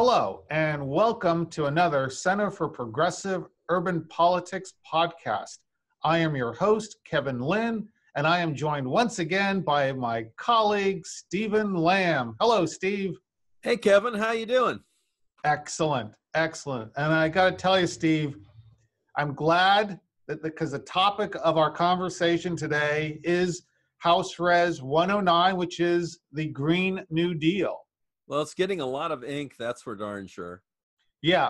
Hello, and welcome to another Center for Progressive Urban Politics podcast. I am your host, Kevin Lynn, and I am joined once again by my colleague, Stephen Lamb. Hello, Steve. Hey, Kevin, how you doing? Excellent, excellent. And I got to tell you, Steve, I'm glad that because the topic of our conversation today is House Res 109, which is the Green New Deal. Well, it's getting a lot of ink, that's for darn sure. Yeah,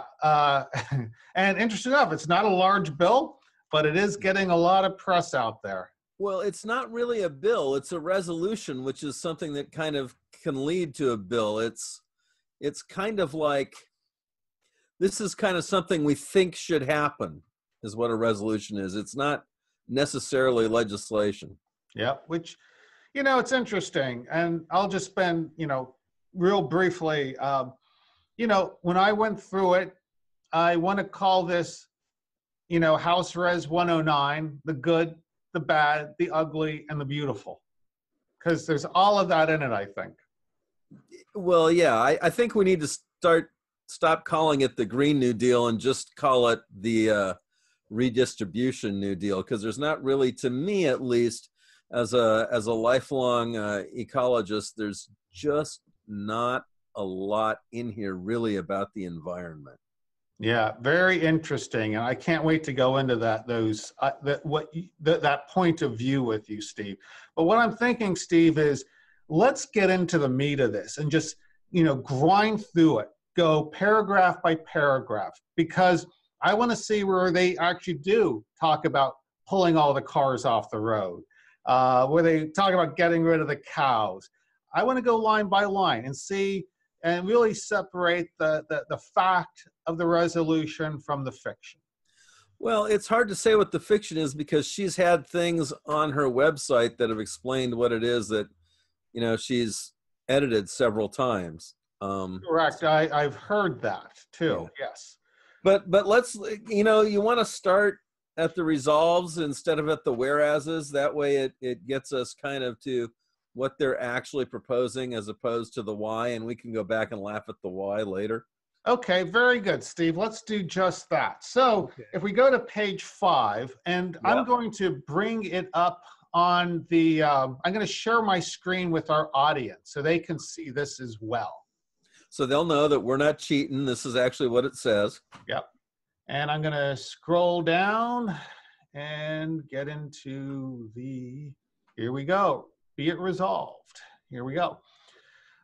and interesting enough, it's not a large bill, but it is getting a lot of press out there. Well, it's not really a bill, it's a resolution, which is something that kind of can lead to a bill. It's kind of like, this is kind of something we think should happen, is what a resolution is. It's not necessarily legislation. Yeah, which, it's interesting. And I'll just spend, real briefly, when I went through it, I want to call this, House Res 109, the good, the bad, the ugly, and the beautiful. Because there's all of that in it, I think. Well, yeah, I think we need to stop calling it the Green New Deal and just call it the redistribution New Deal, because there's not really, to me at least, as a lifelong ecologist, there's just not a lot in here really about the environment. Yeah, very interesting, and I can't wait to go into that point of view with you, Steve. But what I'm thinking, Steve, is let's get into the meat of this and just grind through it, go paragraph by paragraph, because I want to see where they actually do talk about pulling all the cars off the road, where they talk about getting rid of the cows. I want to go line by line and see and really separate the fact of the resolution from the fiction. Well, it's hard to say what the fiction is because she's had things on her website that have explained what it is that, she's edited several times. Correct. I've heard that too. Yeah. Yes. But let's, you want to start at the resolves instead of at the whereases. That way it gets us kind of to what they're actually proposing as opposed to the why, and we can go back and laugh at the why later. Okay, very good, Steve. Let's do just that. So If we go to page 5, and yep. I'm going to bring it up on the, I'm going to share my screen with our audience so they can see this as well. So they'll know that we're not cheating. This is actually what it says. Yep. And I'm going to scroll down and get into here we go. Be it resolved. Here we go.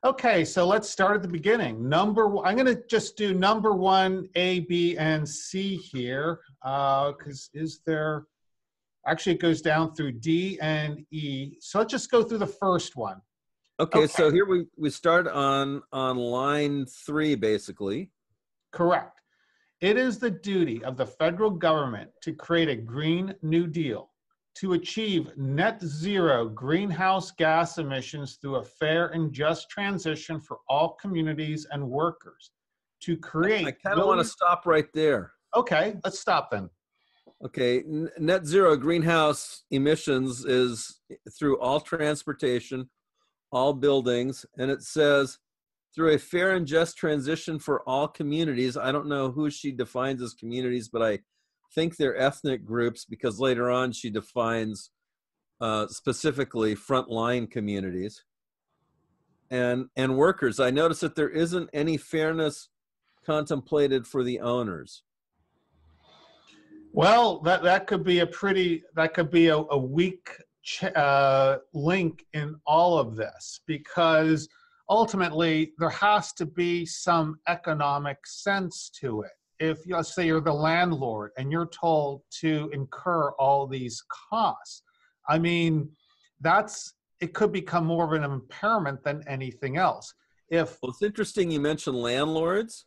Okay, so let's start at the beginning. I'm going to just do number 1, A, B, and C here, because actually it goes down through D and E. So let's just go through the first one. Okay. So here we start on line 3, basically. Correct. It is the duty of the federal government to create a Green New Deal to achieve net zero greenhouse gas emissions through a fair and just transition for all communities and workers. To create... I kind of want to stop right there. Okay, let's stop then. Okay, net zero greenhouse emissions is through all transportation, all buildings, and it says through a fair and just transition for all communities. I don't know who she defines as communities, but I think they're ethnic groups, because later on she defines specifically frontline communities and workers. I notice that there isn't any fairness contemplated for the owners. Well, that could be a weak link in all of this, because ultimately there has to be some economic sense to it. If, let's say, you're the landlord and you're told to incur all these costs, I mean, it could become more of an impairment than anything else. Well, it's interesting you mentioned landlords.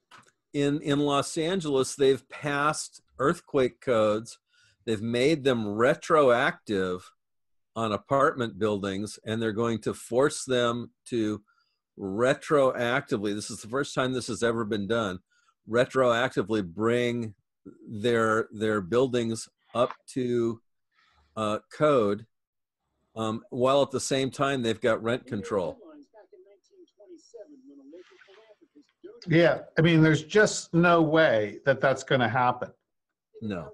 In Los Angeles, they've passed earthquake codes. They've made them retroactive on apartment buildings, and they're going to force them to retroactively, this is the first time this has ever been done, retroactively bring their buildings up to code, while at the same time they've got rent control. Yeah, I mean, there's just no way that that's going to happen. No.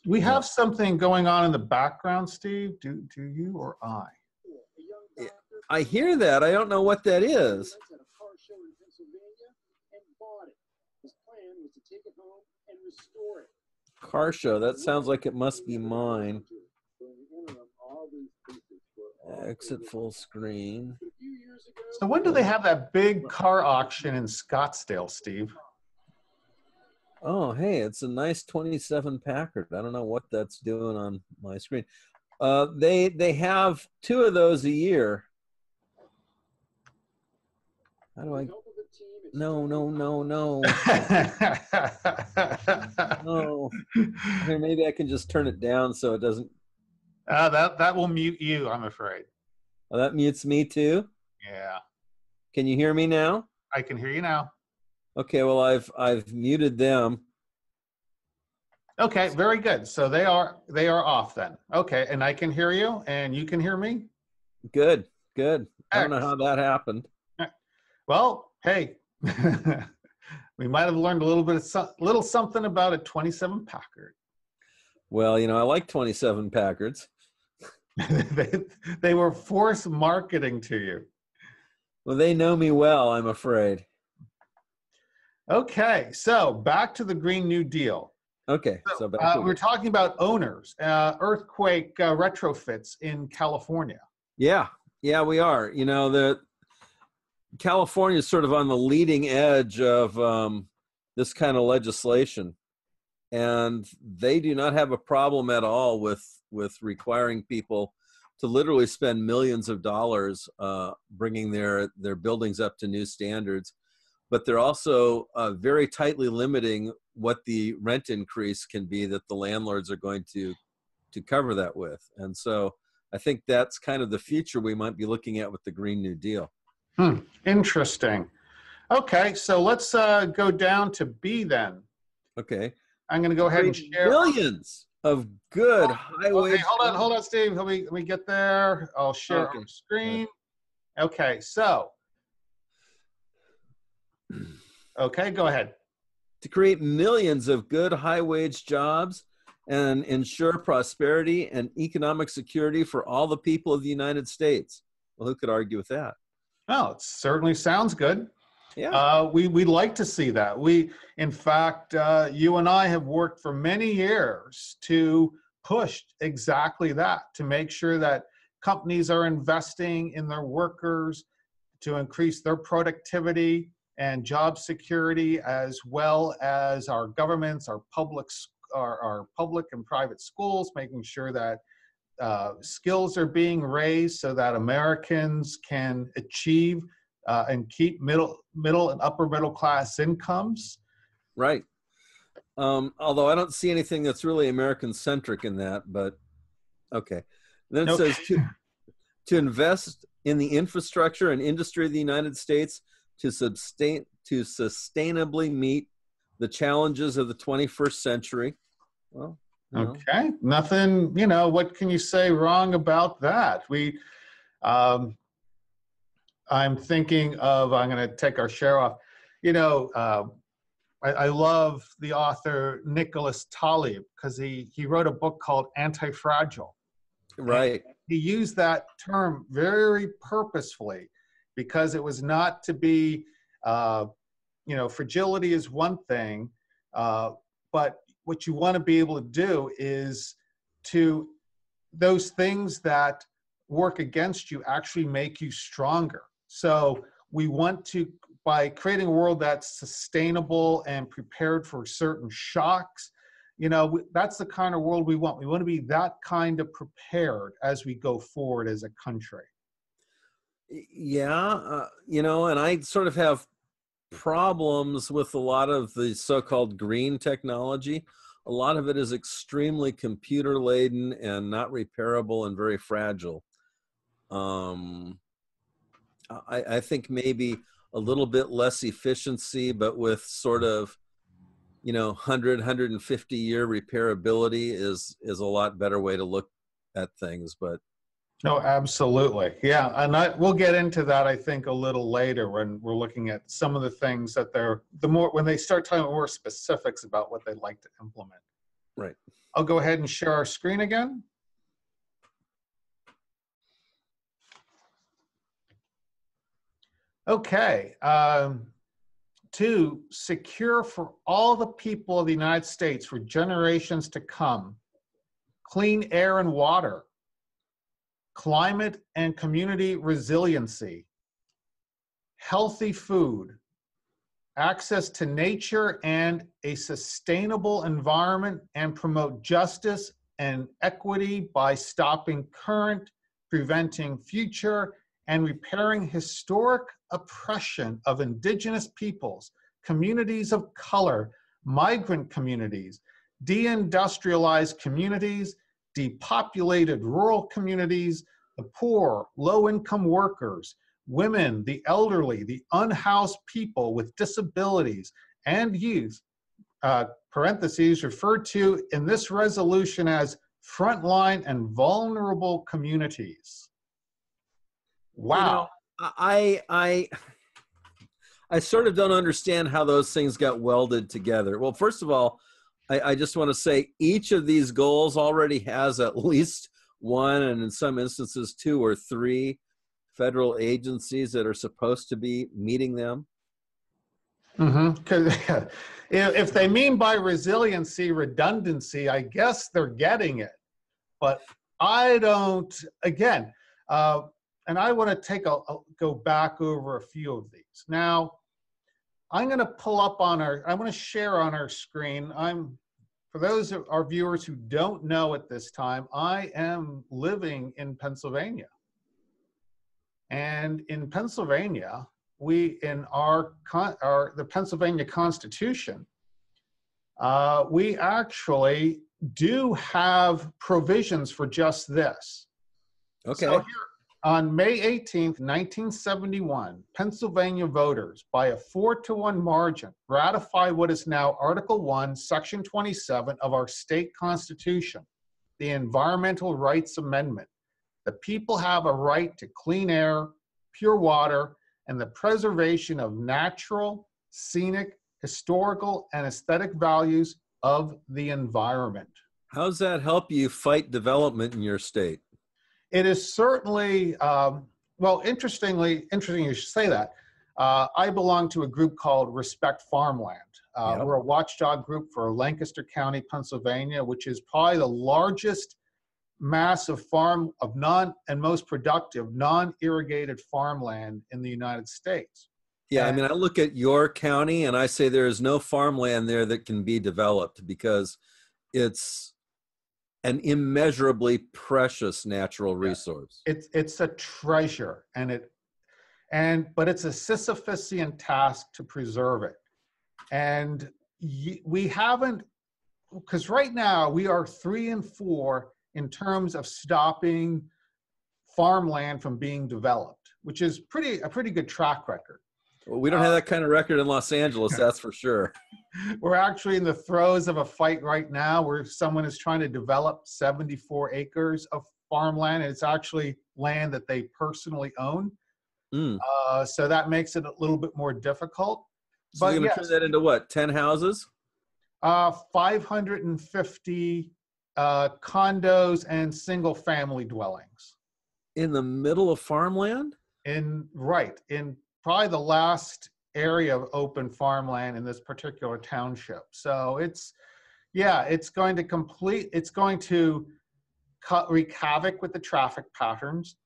We No. have something going on in the background, Steve. Do you or I? I hear that. I don't know what that is. Car show. That sounds like it must be mine. Exit full screen. So when do they have that big car auction in Scottsdale, Steve? Oh, hey, it's a nice 27 Packard. I don't know what that's doing on my screen. They have 2 of those a year. How do I? No. No. Here, maybe I can just turn it down so it doesn't. That will mute you, I'm afraid. Oh, that mutes me too. Yeah. Can you hear me now? I can hear you now. Okay, well I've muted them. Okay, very good. So they are off then. Okay, and I can hear you, and you can hear me. Good. I don't know how that happened. Well, hey, we might have learned a little something about a 27 Packard. Well, I like 27 Packards. they were force marketing to you. Well, they know me well, I'm afraid. Okay, so back to the Green New Deal. Okay, so we're talking about owners, earthquake retrofits in California. Yeah, we are. The California is sort of on the leading edge of this kind of legislation, and they do not have a problem at all with requiring people to literally spend millions of dollars bringing their buildings up to new standards. But they're also very tightly limiting what the rent increase can be that the landlords are going to cover that with. And so I think that's kind of the future we might be looking at with the Green New Deal. Interesting. Okay, so let's go down to B then. Okay. I'm going to go ahead and share. Millions of good highway. Okay, hold on, Steve. Let me get there. I'll share our screen. Okay, so. Okay, go ahead. To create millions of good high-wage jobs and ensure prosperity and economic security for all the people of the United States. Well, who could argue with that? Oh, it certainly sounds good. Yeah. We'd like to see that. In fact, you and I have worked for many years to push exactly that, to make sure that companies are investing in their workers to increase their productivity and job security, as well as our governments, our public and private schools, making sure that skills are being raised so that Americans can achieve and keep middle and upper middle class incomes. Right. Although I don't see anything that's really American centric in that, but okay. Then it says to invest in the infrastructure and industry of the United States to sustainably meet the challenges of the 21st century. Well, okay, nothing, what can you say wrong about that? I'm thinking of, I'm going to take our share off. I love the author Nicholas Taleb because he wrote a book called Anti-Fragile. Right. And he used that term very purposefully because it was not to be, fragility is one thing, but what you want to be able to do is to those things that work against you actually make you stronger. So we want to, by creating a world that's sustainable and prepared for certain shocks, that's the kind of world we want. We want to be that kind of prepared as we go forward as a country. Yeah, and I sort of have problems with a lot of the so-called green technology. A lot of it is extremely computer laden and not repairable and very fragile. I think maybe a little bit less efficiency, but with sort of 150 year repairability is a lot better way to look at things. But No, absolutely. Yeah. And we'll get into that, I think, a little later when we're looking at some of the things that when they start talking more specifics about what they'd like to implement. Right. I'll go ahead and share our screen again. Okay. To secure for all the people of the United States for generations to come, clean air and water, climate and community resiliency, healthy food, access to nature and a sustainable environment, and promote justice and equity by stopping current, preventing future, and repairing historic oppression of indigenous peoples, communities of color, migrant communities, deindustrialized communities, depopulated rural communities, the poor, low-income workers, women, the elderly, the unhoused people with disabilities, and youth, parentheses, referred to in this resolution as frontline and vulnerable communities. Wow. You know, I sort of don't understand how those things got welded together. Well, first of all, I just want to say each of these goals already has at least one, and in some instances, two or three federal agencies that are supposed to be meeting them. Because if they mean by resiliency, redundancy, I guess they're getting it. But I don't, again, and I want to go back over a few of these. Now, I'm going to pull up on I want to share on our screen. For those of our viewers who don't know at this time, I am living in Pennsylvania. And in Pennsylvania, in the Pennsylvania Constitution, we actually do have provisions for just this. Okay. So here, on May 18th, 1971, Pennsylvania voters, by a 4-to-1 margin, ratified what is now Article 1, Section 27 of our state constitution, the Environmental Rights Amendment. The people have a right to clean air, pure water, and the preservation of natural, scenic, historical, and aesthetic values of the environment. How does that help you fight development in your state? It is certainly, well, interesting you should say that. I belong to a group called Respect Farmland. Yep. We're a watchdog group for Lancaster County, Pennsylvania, which is probably the largest massive farm of most productive non-irrigated farmland in the United States. Yeah, I mean, I look at your county and I say there is no farmland there that can be developed because it's an immeasurably precious natural resource. It's a treasure, but it's a Sisyphusian task to preserve it. And we haven't, because right now we are 3 and 4 in terms of stopping farmland from being developed, which is a pretty good track record. Well, we don't have that kind of record in Los Angeles, that's for sure. We're actually in the throes of a fight right now where someone is trying to develop 74 acres of farmland, and it's actually land that they personally own. So that makes it a little bit more difficult. So you're going to turn that into what, 10 houses? 550 condos and single-family dwellings. In the middle of farmland? In probably the last area of open farmland in this particular township. So it's going to wreak havoc with the traffic patterns,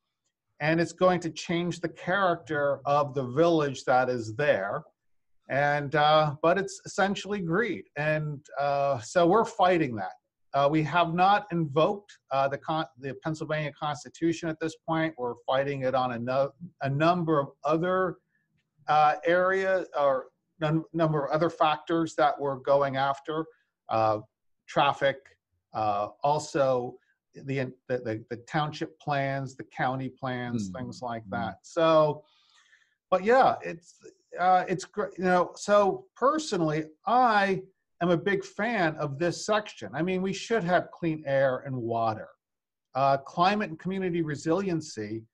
and it's going to change the character of the village that is there. And but it's essentially greed, and so we're fighting that. We have not invoked the Pennsylvania Constitution at this point. We're fighting it on a number of other areas or number of other factors that we're going after. Traffic, also the township plans, the county plans, things like that. So, but yeah, it's great. So personally, I am a big fan of this section. I mean, we should have clean air and water. climate and community resiliency,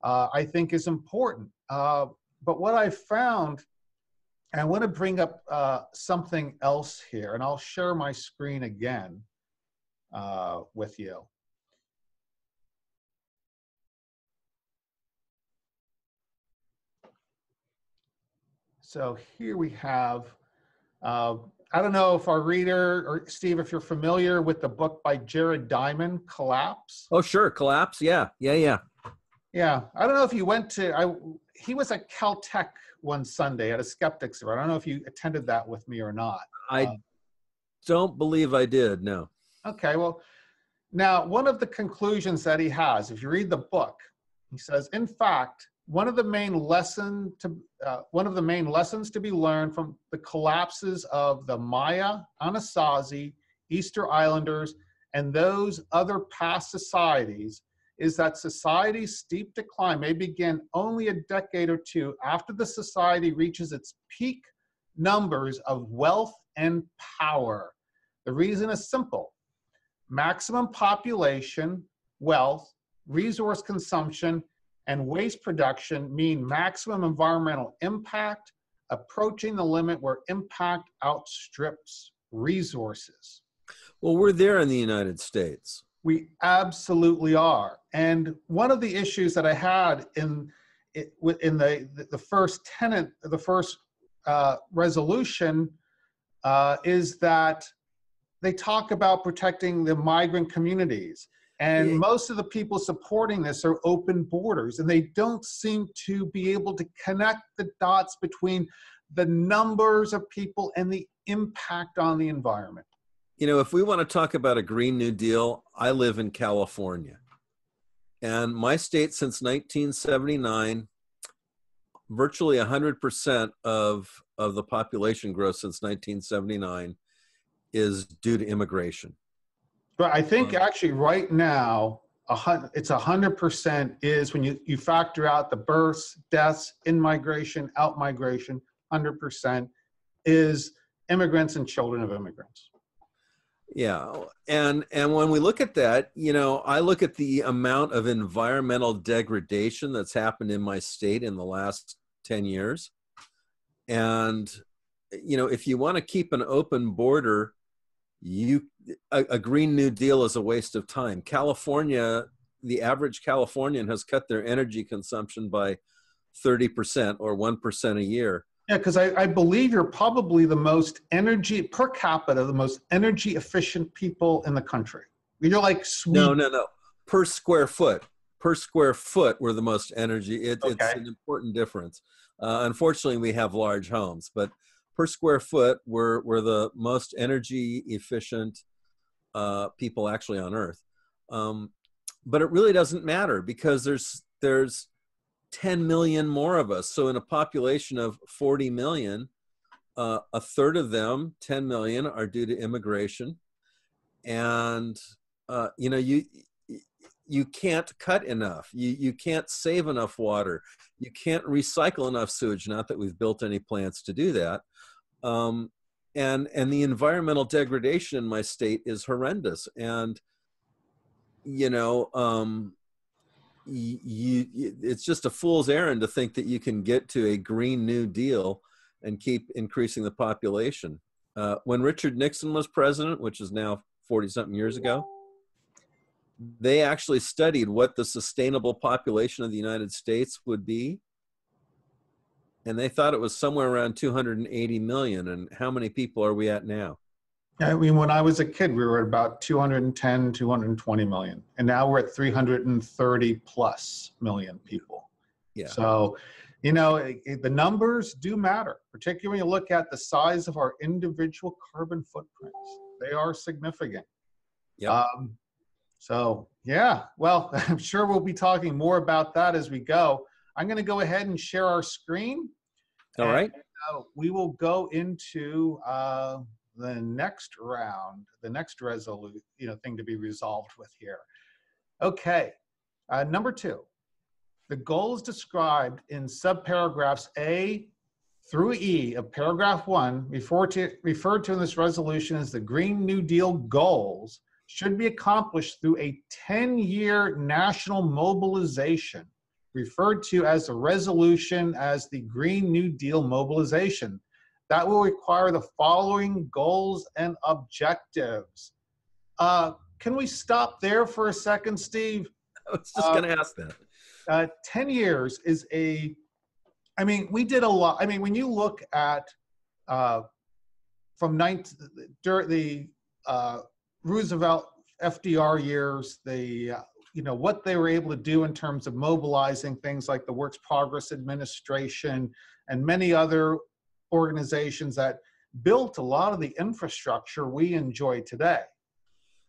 I think is important. But what I found, and I want to bring up something else here, and I'll share my screen again with you. So here we have, I don't know if our reader, or Steve, if you're familiar with the book by Jared Diamond, Collapse. Oh, sure. Collapse. Yeah. Yeah. I don't know if you went to, he was at Caltech one Sunday at a skeptics event. I don't know if you attended that with me or not. I don't believe I did, no. Okay, well, now one of the conclusions that he has, if you read the book, he says, in fact, one of the main lessons to be learned from the collapses of the Maya, Anasazi, Easter Islanders, and those other past societies is that society's steep decline may begin only a decade or two after the society reaches its peak numbers of wealth and power. The reason is simple. Maximum population, wealth, resource consumption, and waste production mean maximum environmental impact, approaching the limit where impact outstrips resources. Well, we're there in the United States. We absolutely are. And one of the issues that I had in the first tenet, the first resolution, is that they talk about protecting the migrant communities. And most of the people supporting this are open borders, and they don't seem to be able to connect the dots between the numbers of people and the impact on the environment. You know, if we want to talk about a Green New Deal, I live in California. And my state since 1979, virtually 100% of the population growth since 1979 is due to immigration. But I think actually right now, it's 100% is when you factor out the births, deaths, in-migration, out-migration, 100% is immigrants and children of immigrants. Yeah, and when we look at that, you know, I look at the amount of environmental degradation that's happened in my state in the last 10 years. And, you know, if you want to keep an open border, a Green New Deal is a waste of time. California, the average Californian has cut their energy consumption by 30% or 1% a year. Yeah, because I believe you're probably the most energy, per capita, the most energy efficient people in the country. You're like Sweden. No. Per square foot, we're the most energy. It's an important difference. Unfortunately, we have large homes, but per square foot, we're the most energy efficient people actually on Earth. But it really doesn't matter because there's 10 million more of us. So in a population of 40 million, a third of them, 10 million, are due to immigration. And, you know, you can't cut enough. You can't save enough water. You can't recycle enough sewage, not that we've built any plants to do that. And the environmental degradation in my state is horrendous. And, you know, it's just a fool's errand to think that you can get to a Green New Deal and keep increasing the population. When Richard Nixon was president, which is now 40-something years ago, they actually studied what the sustainable population of the United States would be. And they thought it was somewhere around 280 million. And how many people are we at now? I mean, when I was a kid, we were at about 210, 220 million. And now we're at 330 plus million people. Yeah. So, you know, the numbers do matter, particularly when you look at the size of our individual carbon footprints. They are significant. Yep. So, yeah, well, I'm sure we'll be talking more about that as we go. I'm going to go ahead and share our screen. All right. We will go into the next round, the next thing to be resolved with here. Okay, number 2. The goals described in subparagraphs A through E of paragraph 1, referred to in this resolution as the Green New Deal goals, should be accomplished through a 10-year national mobilization, referred to as a resolution as the Green New Deal mobilization. That will require the following goals and objectives. Can we stop there for a second, Steve? I was just going to ask that. 10 years is I mean, we did a lot. I mean, when you look at from during the Roosevelt, FDR years, what they were able to do in terms of mobilizing things like the Works Progress Administration and many other organizations that built a lot of the infrastructure we enjoy today.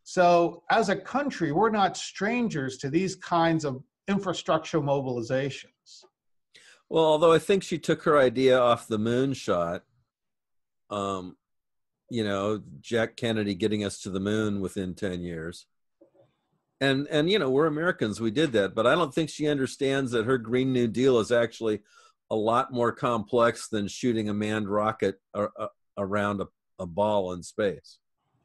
So as a country, we're not strangers to these kinds of infrastructure mobilizations. Well, although I think she took her idea off the moonshot, Jack Kennedy getting us to the moon within 10 years. And we're Americans, we did that, but I don't think she understands that her Green New Deal is actually a lot more complex than shooting a manned rocket around a ball in space.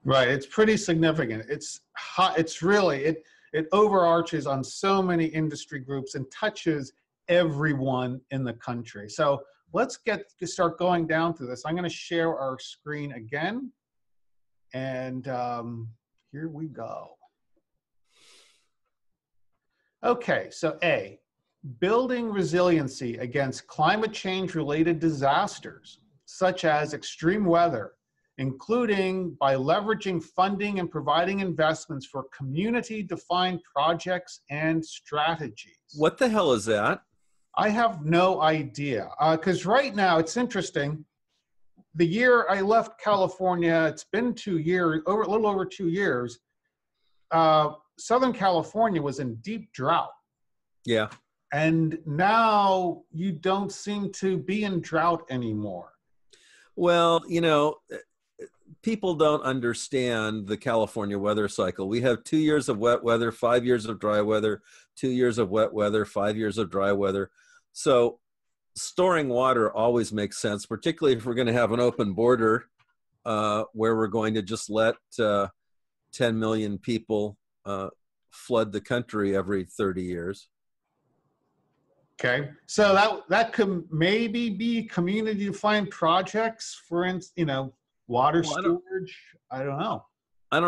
Right, it's pretty significant. It's hot. It's really, it overarches on so many industry groups and touches everyone in the country. So let's start going down through this. I'm going to share our screen again. And here we go. Okay, so A, building resiliency against climate change related disasters, such as extreme weather, including by leveraging funding and providing investments for community-defined projects and strategies. What the hell is that? I have no idea, because right now, it's interesting. The year I left California, it's been 2 years, a little over 2 years, Southern California was in deep drought. Yeah. And now you don't seem to be in drought anymore. Well, people don't understand the California weather cycle. We have 2 years of wet weather, 5 years of dry weather, 2 years of wet weather, 5 years of dry weather. So storing water always makes sense, particularly if we're going to have an open border where we're going to just let 10 million people flood the country every 30 years. Okay, so that could maybe be community-defined projects, for instance, water storage. I don't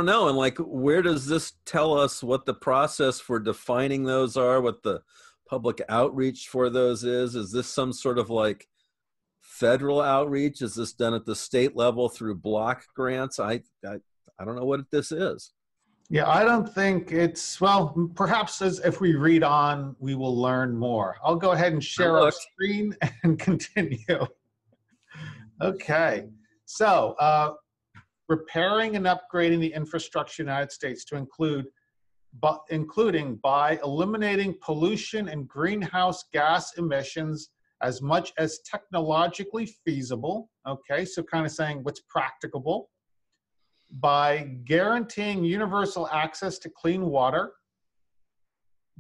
know. And where does this tell us what the process for defining those are, what the public outreach for those is? Is this some sort of federal outreach? Is this done at the state level through block grants? I don't know what this is. Yeah, I don't think it's, well, perhaps if we read on, we will learn more. I'll go ahead and share our screen and continue. Okay, so repairing and upgrading the infrastructure in the United States to including by eliminating pollution and greenhouse gas emissions as much as technologically feasible. Okay, so kind of saying what's practicable. By guaranteeing universal access to clean water,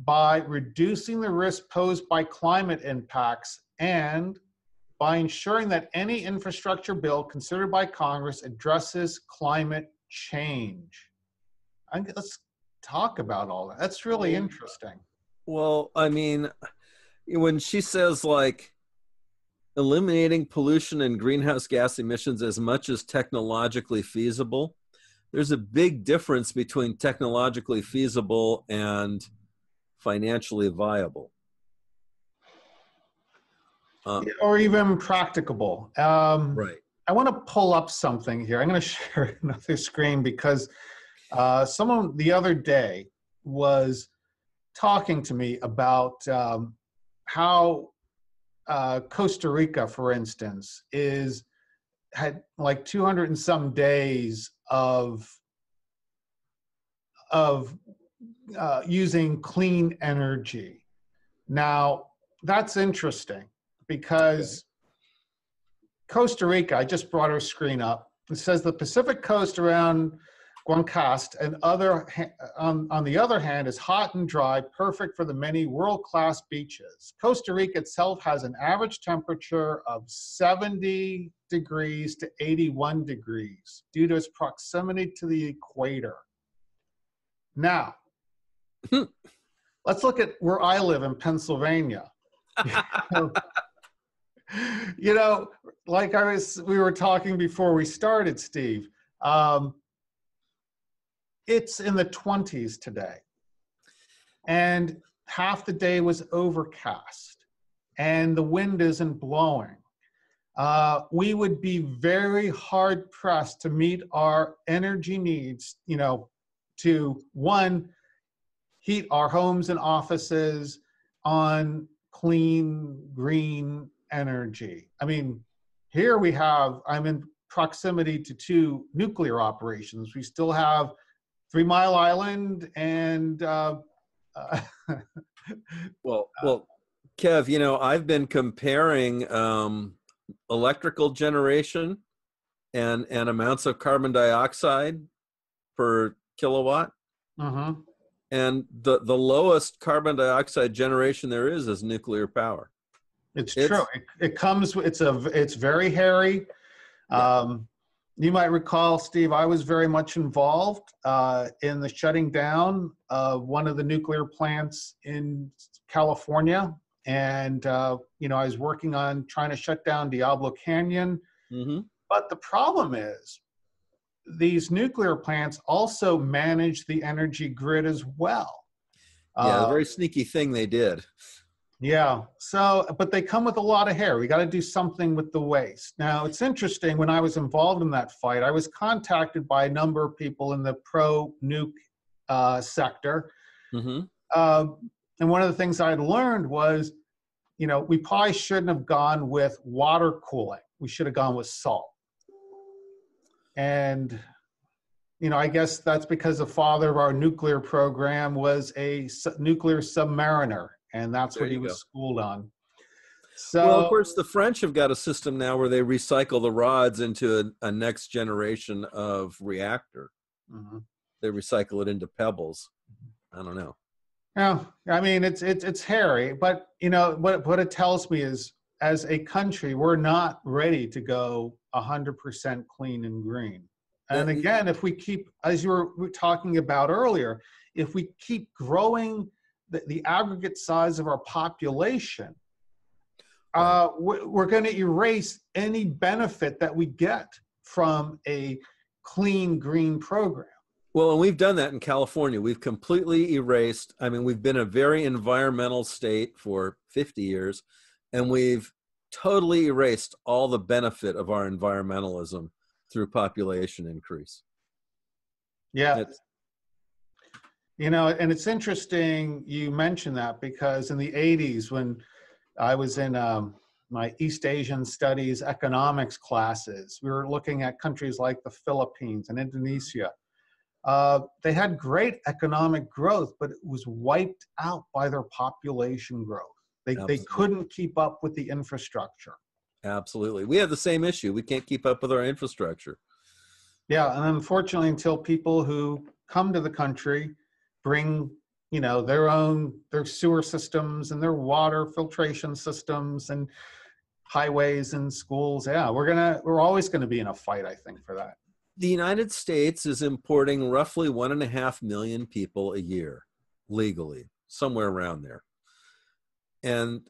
by reducing the risk posed by climate impacts, and by ensuring that any infrastructure bill considered by Congress addresses climate change. Let's talk about all that. That's really interesting. Well, I mean, when she says eliminating pollution and greenhouse gas emissions as much as technologically feasible, there's a big difference between technologically feasible and financially viable. Or even practicable. Right. I want to pull up something here. I'm going to share another screen because someone the other day was talking to me about how Costa Rica, for instance, had 200 and some days of using clean energy. Now, that's interesting because Costa Rica, I just brought our screen up. It says the Pacific coast around Guanacaste and on the other hand is hot and dry, perfect for the many world-class beaches. Costa Rica itself has an average temperature of 70 degrees to 81 degrees due to its proximity to the equator. Now, let's look at where I live in Pennsylvania. You know, like we were talking before we started, Steve. It's in the 20s today, and half the day was overcast, and the wind isn't blowing. We would be very hard pressed to meet our energy needs, you know, to one, heat our homes and offices on clean, green energy. I mean, here I'm in proximity to 2 nuclear operations. We still have 3 Mile Island and well, Kev, you know, I've been comparing electrical generation and amounts of carbon dioxide per kilowatt. uh-huh. And the lowest carbon dioxide generation there is nuclear power. It's true. It comes. It's very hairy. Yeah. You might recall, Steve, I was very much involved in the shutting down of one of the nuclear plants in California, and you know, I was working on trying to shut down Diablo Canyon. Mm-hmm. But the problem is, these nuclear plants also manage the energy grid as well. Yeah, a very sneaky thing they did. Yeah. So, but they come with a lot of hair. We got to do something with the waste. Now, it's interesting. When I was involved in that fight, I was contacted by a number of people in the pro-nuke sector. Mm-hmm. And one of the things I had learned was, you know, we probably shouldn't have gone with water cooling. We should have gone with salt. And, you know, I guess that's because the father of our nuclear program was a nuclear submariner. And that's what he was schooled on. So, well, of course, the French have got a system now where they recycle the rods into a next generation of reactor. mm-hmm. They recycle it into pebbles. I don't know. Yeah, I mean, it's hairy, but you know what it tells me is, as a country, we're not ready to go 100% clean and green. And again, if we keep, as you were talking about earlier, if we keep growing the aggregate size of our population, we're going to erase any benefit that we get from a clean green program. Well, and we've done that in California. We've completely erased, I mean, we've been a very environmental state for 50 years, and we've totally erased all the benefit of our environmentalism through population increase. Yeah. You know, and it's interesting you mentioned that, because in the 80s, when I was in my East Asian Studies economics classes, we were looking at countries like the Philippines and Indonesia. They had great economic growth, but it was wiped out by their population growth. They couldn't keep up with the infrastructure. Absolutely. We have the same issue. We can't keep up with our infrastructure. Yeah, and unfortunately, until people who come to the country bring, you know, their sewer systems and their water filtration systems and highways and schools, yeah, we're always gonna be in a fight, I think, for that. The United States is importing roughly 1.5 million people a year, legally, somewhere around there. And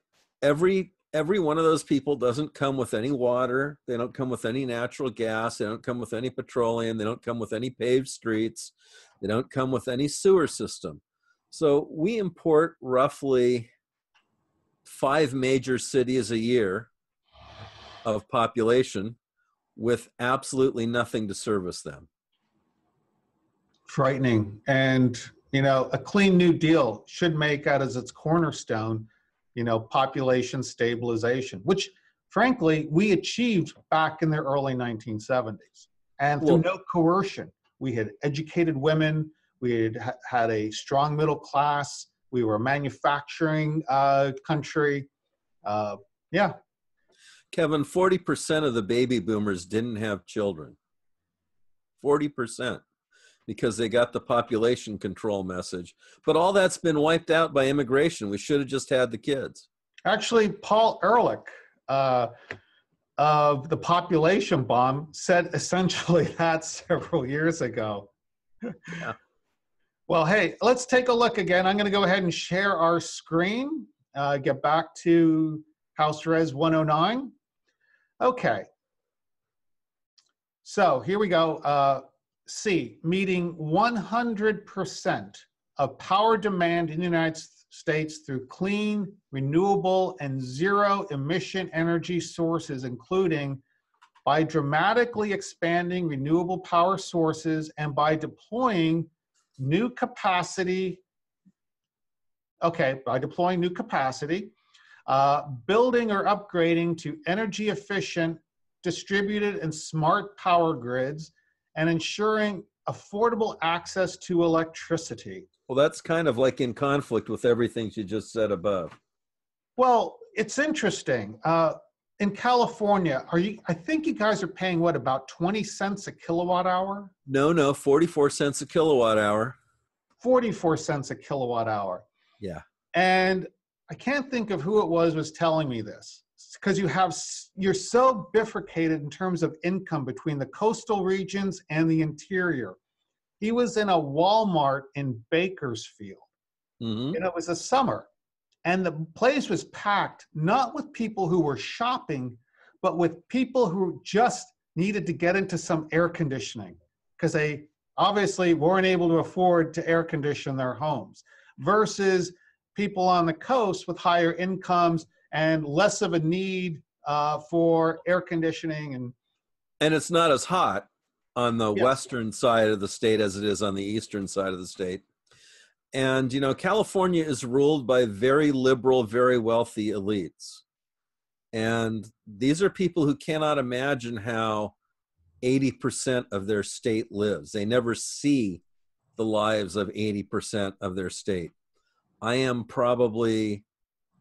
every one of those people doesn't come with any water. They don't come with any natural gas. They don't come with any petroleum. They don't come with any paved streets. They don't come with any sewer system. So we import roughly 5 major cities a year of population with absolutely nothing to service them. Frightening. And, you know, a clean New Deal should make out as its cornerstone, you know, population stabilization, which frankly, we achieved back in the early 1970s. And through no coercion, we had educated women, we had a strong middle class, we were a manufacturing country. Yeah. Kevin, 40% of the baby boomers didn't have children. 40%. Because they got the population control message. But all that's been wiped out by immigration. We should have just had the kids. Actually, Paul Ehrlich of the population bomb said essentially that several years ago. Yeah. Well, hey, let's take a look again. I'm going to go ahead and share our screen, get back to House Res 109. Okay, so here we go. C, meeting 100% of power demand in the United States through clean, renewable, and zero emission energy sources, including by dramatically expanding renewable power sources and by deploying new capacity. Okay, by deploying new capacity, building or upgrading to energy efficient, distributed and smart power grids, and ensuring affordable access to electricity. Well, that's kind of like in conflict with everything you just said above. Well, it's interesting. In California, I think you guys are paying what, about 20 cents a kilowatt hour? No, 44 cents a kilowatt hour. 44 cents a kilowatt hour. Yeah. And I can't think of who it was telling me this, because you're so bifurcated in terms of income between the coastal regions and the interior. He was in a Walmart in Bakersfield, Mm-hmm. and it was a summer, and the place was packed, not with people who were shopping, but with people who just needed to get into some air conditioning because they obviously weren't able to afford to air condition their homes, versus people on the coast with higher incomes and less of a need for air conditioning. And it's not as hot on the Yes. western side of the state as it is on the eastern side of the state. And, you know, California is ruled by very liberal, very wealthy elites. And these are people who cannot imagine how 80% of their state lives. They never see the lives of 80% of their state. I am probably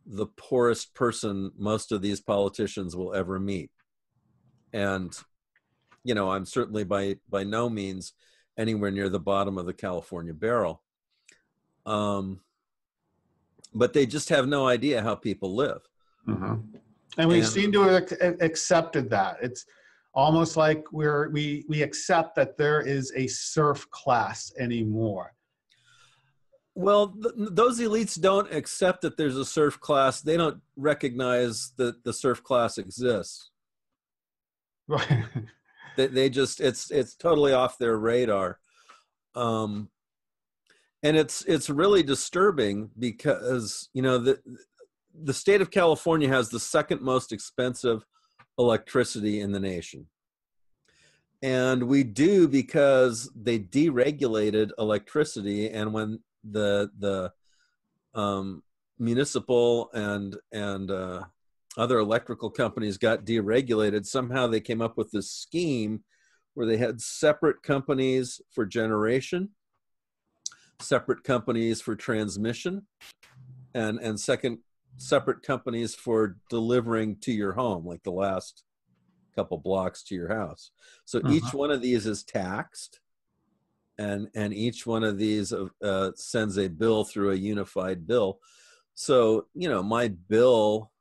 the poorest person most of these politicians will ever meet. And, you know, I'm certainly by no means anywhere near the bottom of the California barrel. But they just have no idea how people live. Mm-hmm. And we seem to have accepted that. It's almost like we accept that there is a serf class anymore. Well, those elites don't accept that there's a serf class. They don't recognize that the serf class exists. Right. They just, it's totally off their radar. And it's really disturbing because, you know, the state of California has the second most expensive electricity in the nation. And we do because they deregulated electricity. And when the municipal and other electrical companies got deregulated, somehow they came up with this scheme where they had separate companies for generation, separate companies for transmission, and separate companies for delivering to your home, like the last couple blocks to your house. So each one of these is taxed, and each one of these sends a bill through a unified bill. So, you know, my bill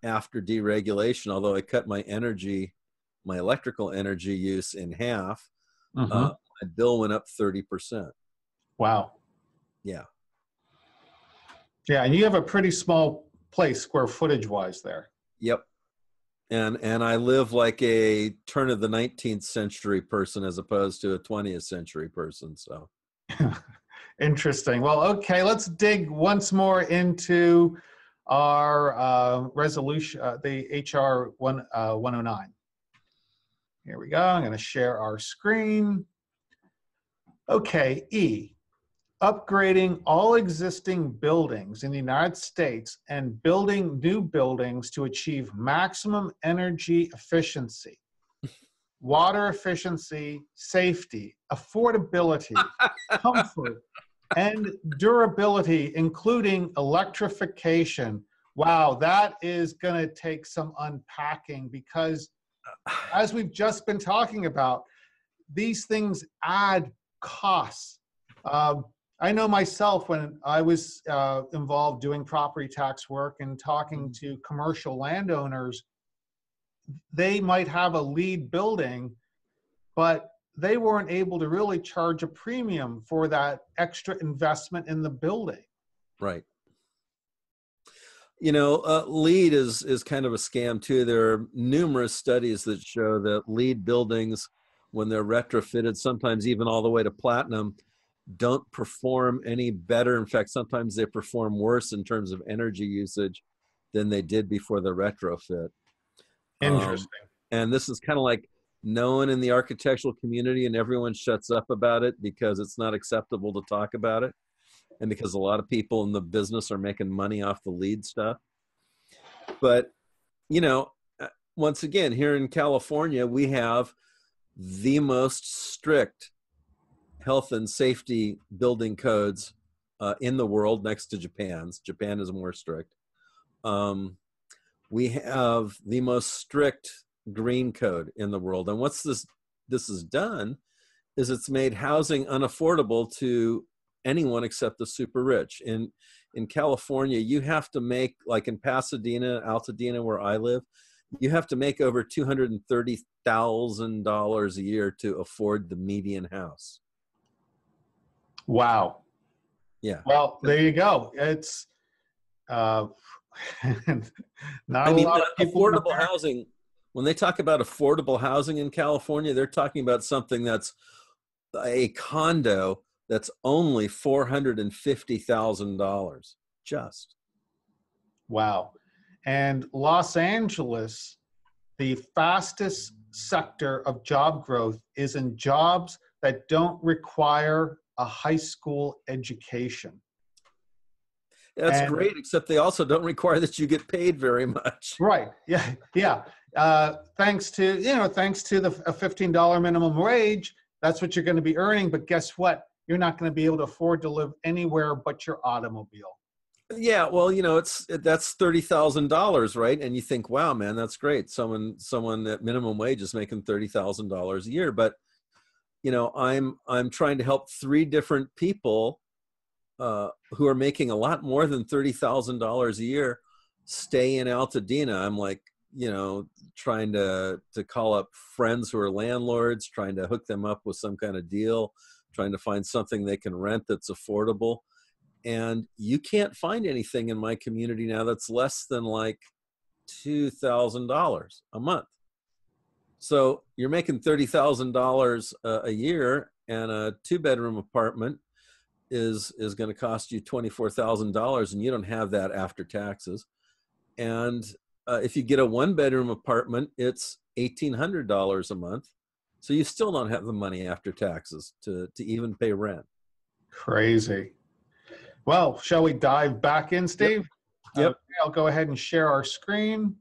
after deregulation, although I cut my electrical energy use in half, my bill went up 30%. Wow. Yeah. Yeah, and you have a pretty small place square footage wise there. Yep. And I live like a turn of the 19th century person as opposed to a 20th century person. So interesting. Well, okay, let's dig once more into our resolution, the HR 109. Here we go. I'm going to share our screen. Okay, E, upgrading all existing buildings in the United States and building new buildings to achieve maximum energy efficiency, water efficiency, safety, affordability, comfort, and durability, including electrification. Wow, that is going to take some unpacking because, as we've just been talking about, these things add costs. I know myself when I was involved doing property tax work and talking to commercial landowners, they might have a lead building, but they weren't able to really charge a premium for that extra investment in the building. Right. You know, LEED is kind of a scam too. There are numerous studies that show that LEED buildings, when they're retrofitted, sometimes even all the way to platinum, don't perform any better. In fact, sometimes they perform worse in terms of energy usage than they did before the retrofit. Interesting. And this is kind of like known in the architectural community, and everyone shuts up about it because it's not acceptable to talk about it. And because a lot of people in the business are making money off the LEED stuff. But, you know, once again, here in California, we have the most strict health and safety building codes in the world, next to Japan's. Japan is more strict. We have the most strict green code in the world. And what's this has done is it's made housing unaffordable to anyone except the super rich. In California, you have to make, like in Pasadena, Altadena, where I live, you have to make over $230,000 a year to afford the median house. Wow. Yeah. Well, there you go. It's not a lot of people. Affordable housing, when they talk about affordable housing in California, they're talking about something that's a condo that's only $450,000 just. Wow. And Los Angeles, the fastest sector of job growth is in jobs that don't require a high school education. That's great, except they also don't require that you get paid very much. Right. Yeah. Yeah. Thanks to the $15 minimum wage, that's what you're going to be earning. But guess what? You're not going to be able to afford to live anywhere but your automobile. Yeah, well, you know, that's $30,000, right? And you think, wow, man, that's great. Someone at minimum wage is making $30,000 a year. But you know, I'm trying to help 3 different people who are making a lot more than $30,000 a year stay in Altadena. I'm like, you know, trying to call up friends who are landlords, trying to hook them up with some kind of deal, trying to find something they can rent that's affordable. And you can't find anything in my community now that's less than like $2,000 a month. So you're making $30,000 a year, and a 2-bedroom apartment is going to cost you $24,000, and you don't have that after taxes. And if you get a 1-bedroom apartment, it's $1,800 a month. So you still don't have the money after taxes to even pay rent. Crazy. Well, shall we dive back in, Steve? Yep. Okay, I'll go ahead and share our screen.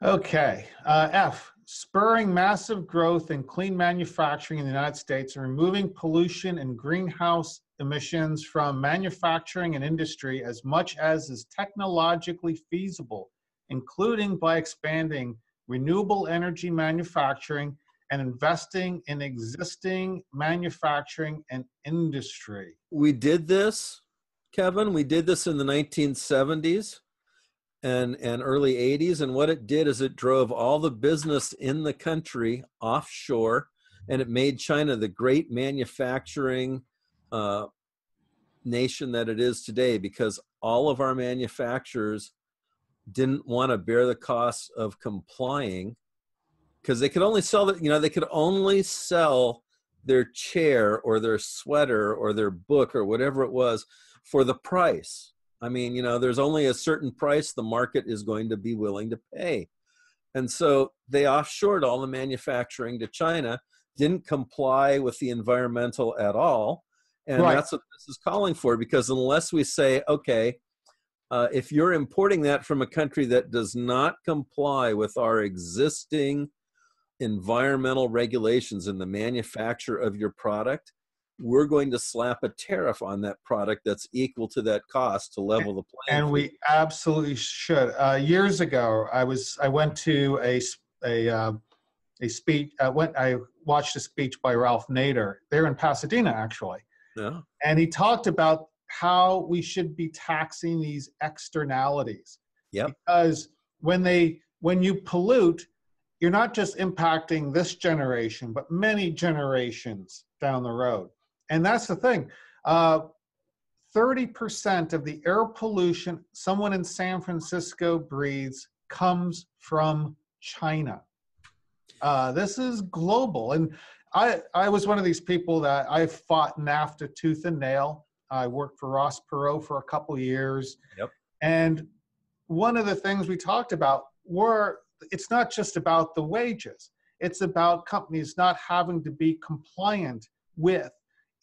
Okay. F, spurring massive growth in clean manufacturing in the United States and removing pollution and greenhouse emissions from manufacturing and industry as much as is technologically feasible, including by expanding renewable energy manufacturing and investing in existing manufacturing and industry. We did this, Kevin. We did this in the 1970s and early 80s. And what it did is it drove all the business in the country offshore, and it made China the great manufacturing nation that it is today, because all of our manufacturers didn't want to bear the costs of complying, because they could only sell they could only sell their chair or their sweater or their book or whatever it was for the price. I mean, you know, there's only a certain price the market is going to be willing to pay. And so they offshored all the manufacturing to China, didn't comply with the environmental at all. And right. That's what this is calling for, because unless we say, okay, if you're importing that from a country that does not comply with our existing environmental regulations in the manufacture of your product, we're going to slap a tariff on that product that's equal to that cost to level the playing field. And we absolutely should. Years ago, I went to a speech. I watched a speech by Ralph Nader. They're in Pasadena, actually. Yeah. And he talked about how we should be taxing these externalities. Yep. Because when you pollute, you're not just impacting this generation, but many generations down the road. And that's the thing. 30% of the air pollution someone in San Francisco breathes comes from China. This is global. And I was one of these people that I fought NAFTA tooth and nail. I worked for Ross Perot for a couple years. Yep. And one of the things we talked about were, it's not just about the wages. It's about companies not having to be compliant with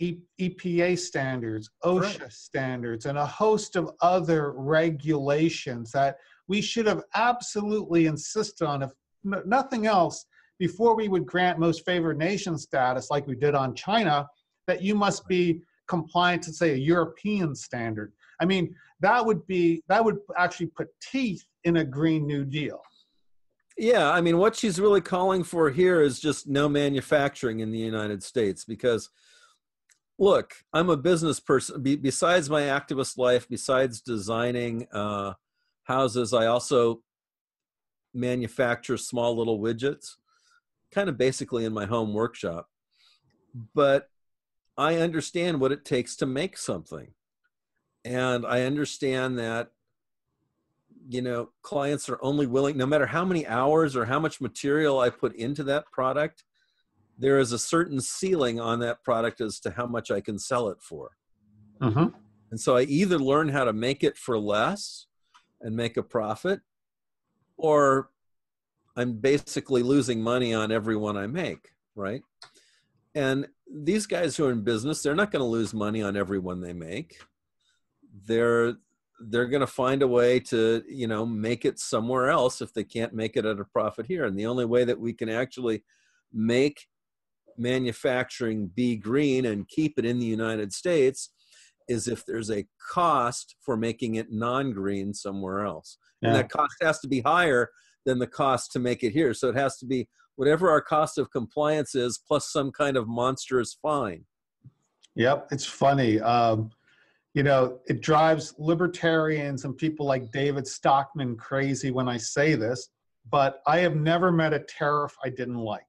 EPA standards, OSHA standards, and a host of other regulations that we should have absolutely insisted on, if nothing else, before we would grant most favored nation status like we did on China, that you must be compliant to, say, a European standard. I mean, that would actually put teeth in a Green New Deal. Yeah, I mean, what she's really calling for here is just no manufacturing in the United States, because look, I'm a business person. Besides my activist life, besides designing houses, I also manufacture small little widgets, kind of basically in my home workshop. But I understand what it takes to make something. And I understand that, you know, clients are only willing, no matter how many hours or how much material I put into that product, there is a certain ceiling on that product as to how much I can sell it for. Mm-hmm. And so I either learn how to make it for less and make a profit, or I'm basically losing money on every one I make, right? And these guys who are in business, they're not going to lose money on every one they make. They're going to find a way to, you know, make it somewhere else if they can't make it at a profit here. And the only way that we can actually make manufacturing be green and keep it in the United States is if there's a cost for making it non-green somewhere else. Yeah. And that cost has to be higher than the cost to make it here. So it has to be whatever our cost of compliance is plus some kind of monstrous fine. Yep, it's funny. You know, it drives libertarians and people like David Stockman crazy when I say this, but I have never met a tariff I didn't like.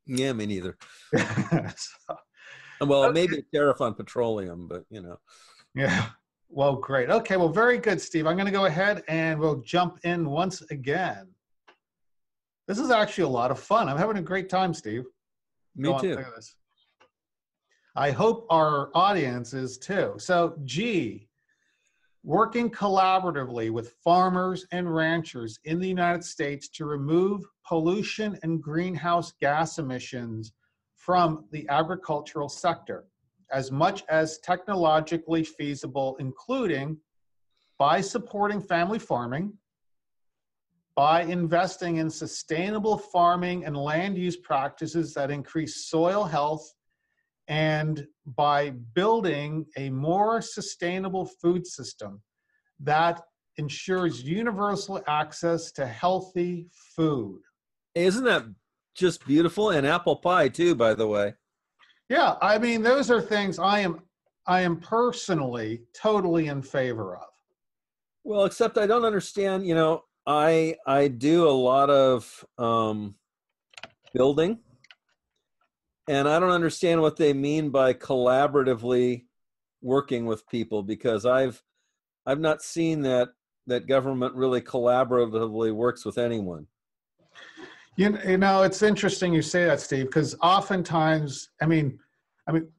Yeah, me neither. So, well, okay. Maybe a tariff on petroleum, but you know. Yeah. Well, great. Okay. Well, very good, Steve. I'm going to go ahead and we'll jump in once again. This is actually a lot of fun. I'm having a great time, Steve. Me too. I hope our audience is too. So, G, working collaboratively with farmers and ranchers in the United States to remove pollution and greenhouse gas emissions from the agricultural sector as much as technologically feasible, including by supporting family farming, by investing in sustainable farming and land use practices that increase soil health, and by building a more sustainable food system that ensures universal access to healthy food. Isn't that just beautiful? And apple pie too, by the way. Yeah, I mean, those are things I am personally totally in favor of. Well, except I don't understand, you know, I do a lot of building, and I don't understand what they mean by collaboratively working with people, because I've not seen that government really collaboratively works with anyone. You know, it's interesting you say that, Steve, because oftentimes, I mean,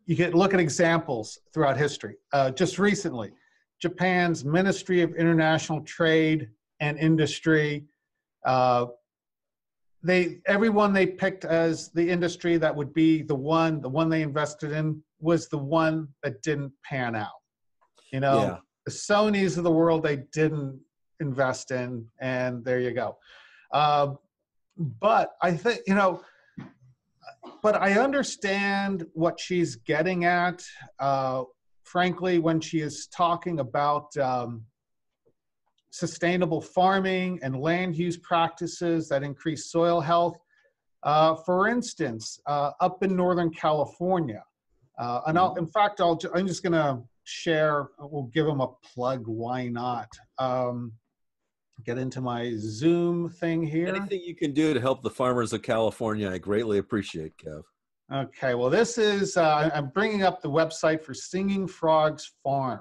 you can look at examples throughout history. Just recently, Japan's Ministry of International Trade and Industry, everyone they picked as the industry that would be the one they invested in was the one that didn't pan out. You know, yeah. The Sonys of the world they didn't invest in, and there you go. But I think, you know, but I understand what she's getting at, frankly, when she is talking about sustainable farming and land use practices that increase soil health. For instance, up in Northern California, and I'm just going to share, we'll give them a plug, why not? get into my Zoom thing here. Anything you can do to help the farmers of California, I greatly appreciate, Kev. Okay, well, this is, I'm bringing up the website for Singing Frogs Farm.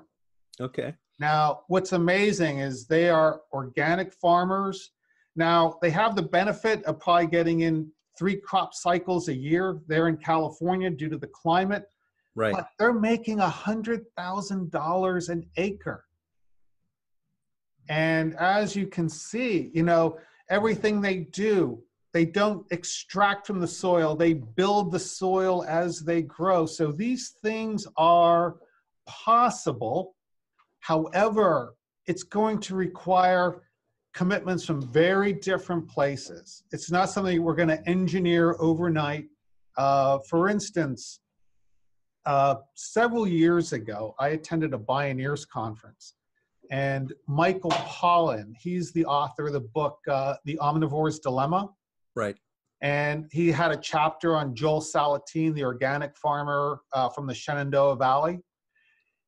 Okay. Now, what's amazing is they are organic farmers. Now, they have the benefit of probably getting in 3 crop cycles a year. They're in California due to the climate. Right. But they're making $100,000 an acre. And as you can see, you know, everything they do, they don't extract from the soil. They build the soil as they grow. So these things are possible. However, it's going to require commitments from very different places. It's not something we're going to engineer overnight. For instance, several years ago, I attended a Bioneers conference. And Michael Pollan, he's the author of the book, The Omnivore's Dilemma. Right. And he had a chapter on Joel Salatin, the organic farmer from the Shenandoah Valley.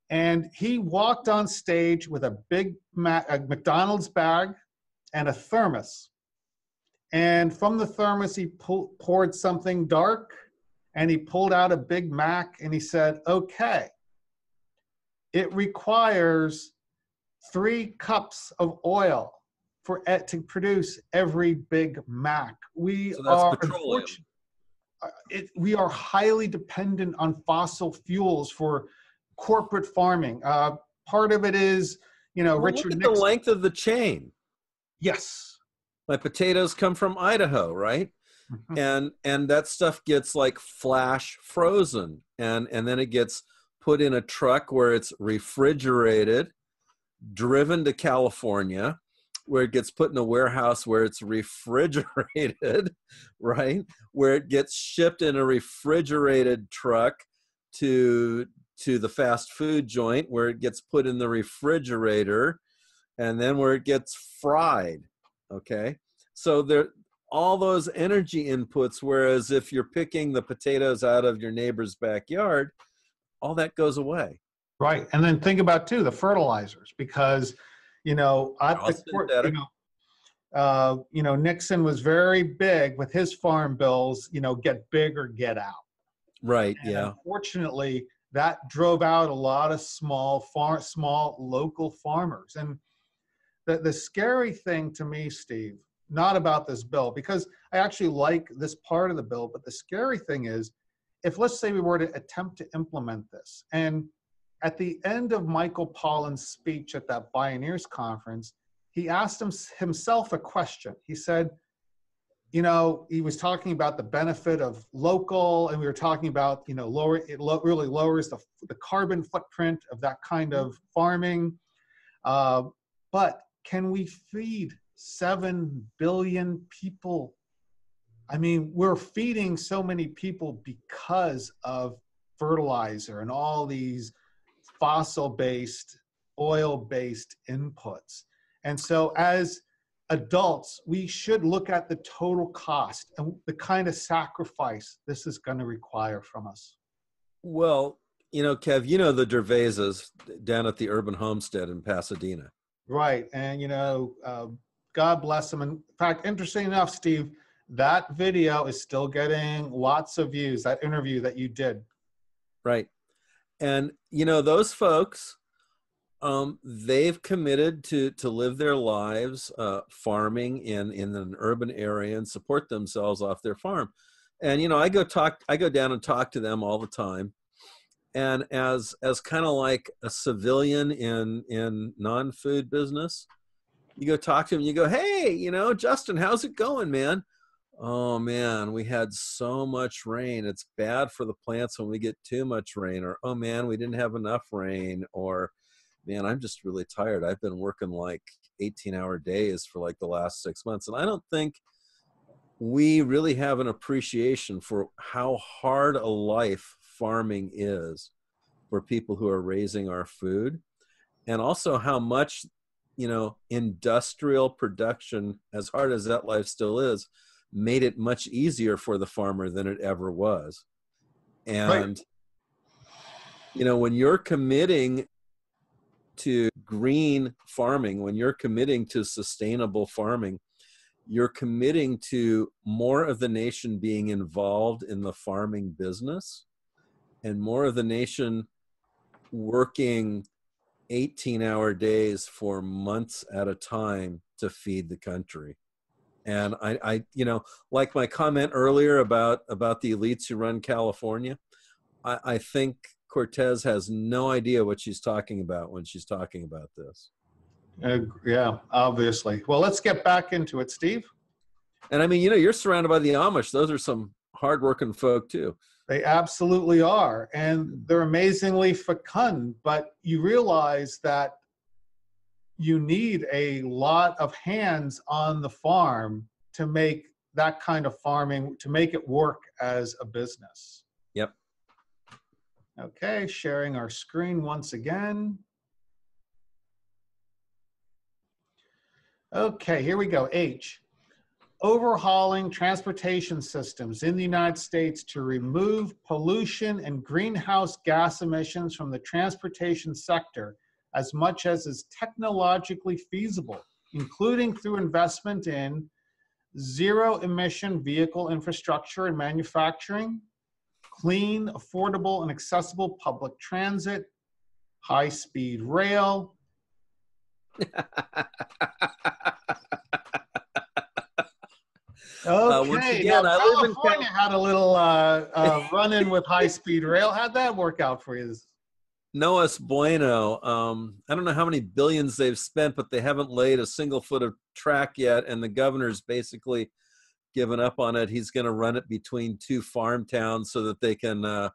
And he walked on stage with a big McDonald's bag and a thermos. And from the thermos, he poured something dark, and he pulled out a Big Mac, and he said, okay, it requires 3 cups of oil for it to produce every Big Mac. We So that's are petroleum. We are highly dependent on fossil fuels for corporate farming. Part of it is, you know, Well, Richard look at Nixon. the length of the chain. Yes. My potatoes come from Idaho, right? Mm-hmm. And that stuff gets like flash frozen, and then it gets put in a truck where it's refrigerated, driven to California, where it gets put in a warehouse where it's refrigerated, right? Where it gets shipped in a refrigerated truck to the fast food joint, where it gets put in the refrigerator, and then where it gets fried. Okay, so there all those energy inputs, whereas if you're picking the potatoes out of your neighbor's backyard, all that goes away. Right. And then think about too the fertilizers, because you know at the court, you know, Nixon was very big with his farm bills, you know, get big or get out. Right. And Yeah. unfortunately, that drove out a lot of small local farmers. And the scary thing to me, Steve, not about this bill, because I actually like this part of the bill, but the scary thing is, if let's say we were to attempt to implement this, and at the end of Michael Pollan's speech at that Bioneers conference, he asked himself a question. He said, you know, he was talking about the benefit of local, and we were talking about, you know, really lowers the carbon footprint of that kind of farming. But can we feed 7 billion people? I mean, we're feeding so many people because of fertilizer and all these fossil-based, oil-based inputs. And so as adults, we should look at the total cost and the kind of sacrifice this is going to require from us. Well, you know, Kev, you know the Gervaises down at the Urban Homestead in Pasadena. Right. And, you know, God bless them. In fact, interesting enough, Steve, that video is still getting lots of views, that interview that you did. Right. And, you know, those folks, they've committed to live their lives farming in an urban area and support themselves off their farm. And, you know, I go down and talk to them all the time. And as kind of like a civilian in non-food business, you go talk to them, you go, hey, you know, Justin, how's it going, man? Oh man, we had so much rain. It's bad for the plants when we get too much rain. Or, oh man, we didn't have enough rain. Or, man, I'm just really tired. I've been working like 18-hour days for like the last 6 months. And I don't think we really have an appreciation for how hard a life farming is for people who are raising our food. And also how much, you know, industrial production, as hard as that life still is, made it much easier for the farmer than it ever was. And, right. You know, when you're committing to green farming, when you're committing to sustainable farming, you're committing to more of the nation being involved in the farming business and more of the nation working 18-hour days for months at a time to feed the country. And I like my comment earlier about the elites who run California, I think Cortez has no idea what she's talking about when she's talking about this. Yeah, obviously. Well, let's get back into it, Steve. And I mean, you're surrounded by the Amish. Those are some hardworking folk too. They absolutely are. And they're amazingly fecund, but you realize that you need a lot of hands on the farm to make that kind of farming, to make it work as a business. Yep. Okay, sharing our screen once again. Okay, here we go. H, overhauling transportation systems in the United States to remove pollution and greenhouse gas emissions from the transportation sector as much as is technologically feasible, including through investment in zero-emission vehicle infrastructure and manufacturing, clean, affordable, and accessible public transit, high-speed rail. Okay, again, now California had a little run-in with high-speed rail. How'd that work out for you? No es bueno. I don't know how many billions they've spent, but they haven't laid a single foot of track yet, and the governor's basically given up on it. He's going to run it between two farm towns so that they can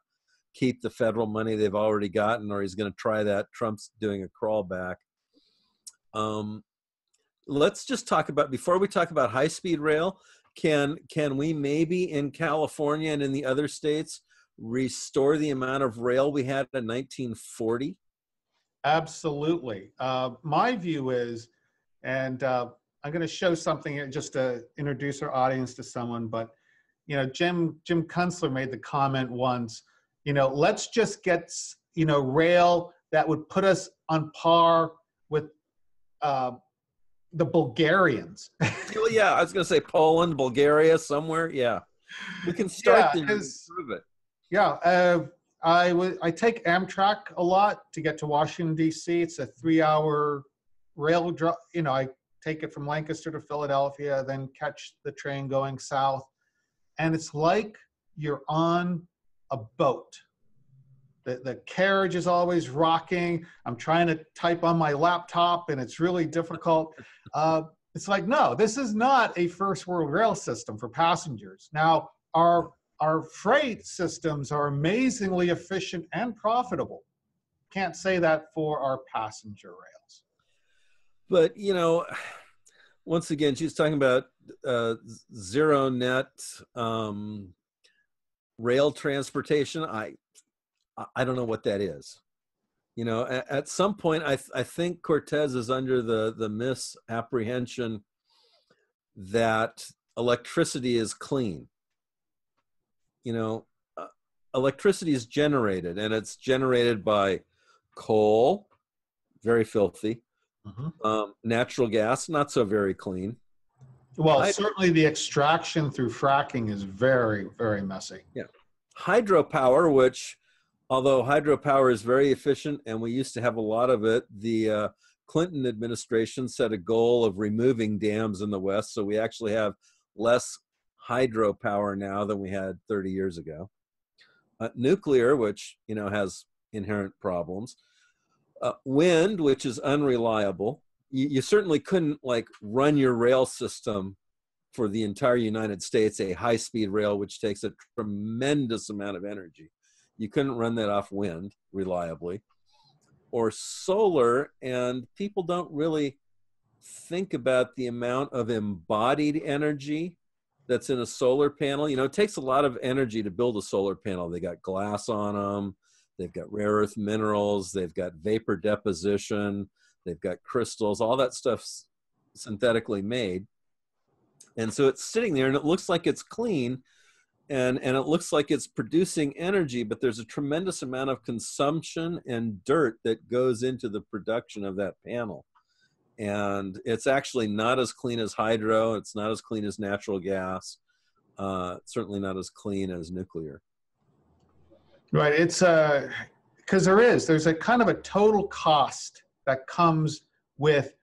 keep the federal money they've already gotten, or he's going to try that. Trump's doing a crawlback. Let's just talk about, before we talk about high-speed rail, can we maybe in California and in the other states restore the amount of rail we had in 1940? Absolutely. My view is, and I'm going to show something here just to introduce our audience to someone, but Jim Kunstler made the comment once, let's just get rail that would put us on par with the Bulgarians. Well, yeah, I was going to say Poland, Bulgaria, somewhere. Yeah, we can start to improve it. Yeah, I take Amtrak a lot to get to Washington, D.C. It's a 3-hour rail drive. I take it from Lancaster to Philadelphia, then catch the train going south. And it's like you're on a boat. The carriage is always rocking. I'm trying to type on my laptop, and it's really difficult. It's like, no, this is not a first world rail system for passengers. Now, our freight systems are amazingly efficient and profitable. Can't say that for our passenger rails. But, once again, she's talking about zero net rail transportation. I don't know what that is. At some point, I think Cortez is under the misapprehension that electricity is clean. Electricity is generated, and it's generated by coal, very filthy, natural gas, not so very clean. Well, certainly the extraction through fracking is very, very messy. Yeah. Hydropower, which, although hydropower is very efficient, and we used to have a lot of it, the Clinton administration set a goal of removing dams in the West, so we actually have less hydropower now than we had 30 years ago. Nuclear, which has inherent problems. Wind, which is unreliable. You certainly couldn't run your rail system for the entire United States, a high-speed rail, which takes a tremendous amount of energy. You couldn't run that off wind reliably. Or solar, and people don't really think about the amount of embodied energy that's in a solar panel. It takes a lot of energy to build a solar panel. They got glass on them. They've got rare earth minerals. They've got vapor deposition. They've got crystals. All that stuff's synthetically made. And so it's sitting there, and it looks like it's clean and it looks like it's producing energy, but there's a tremendous amount of consumption and dirt that goes into the production of that panel. And it's actually not as clean as hydro. It's not as clean as natural gas. Certainly not as clean as nuclear. Right. It's because there's a kind of a total cost that comes with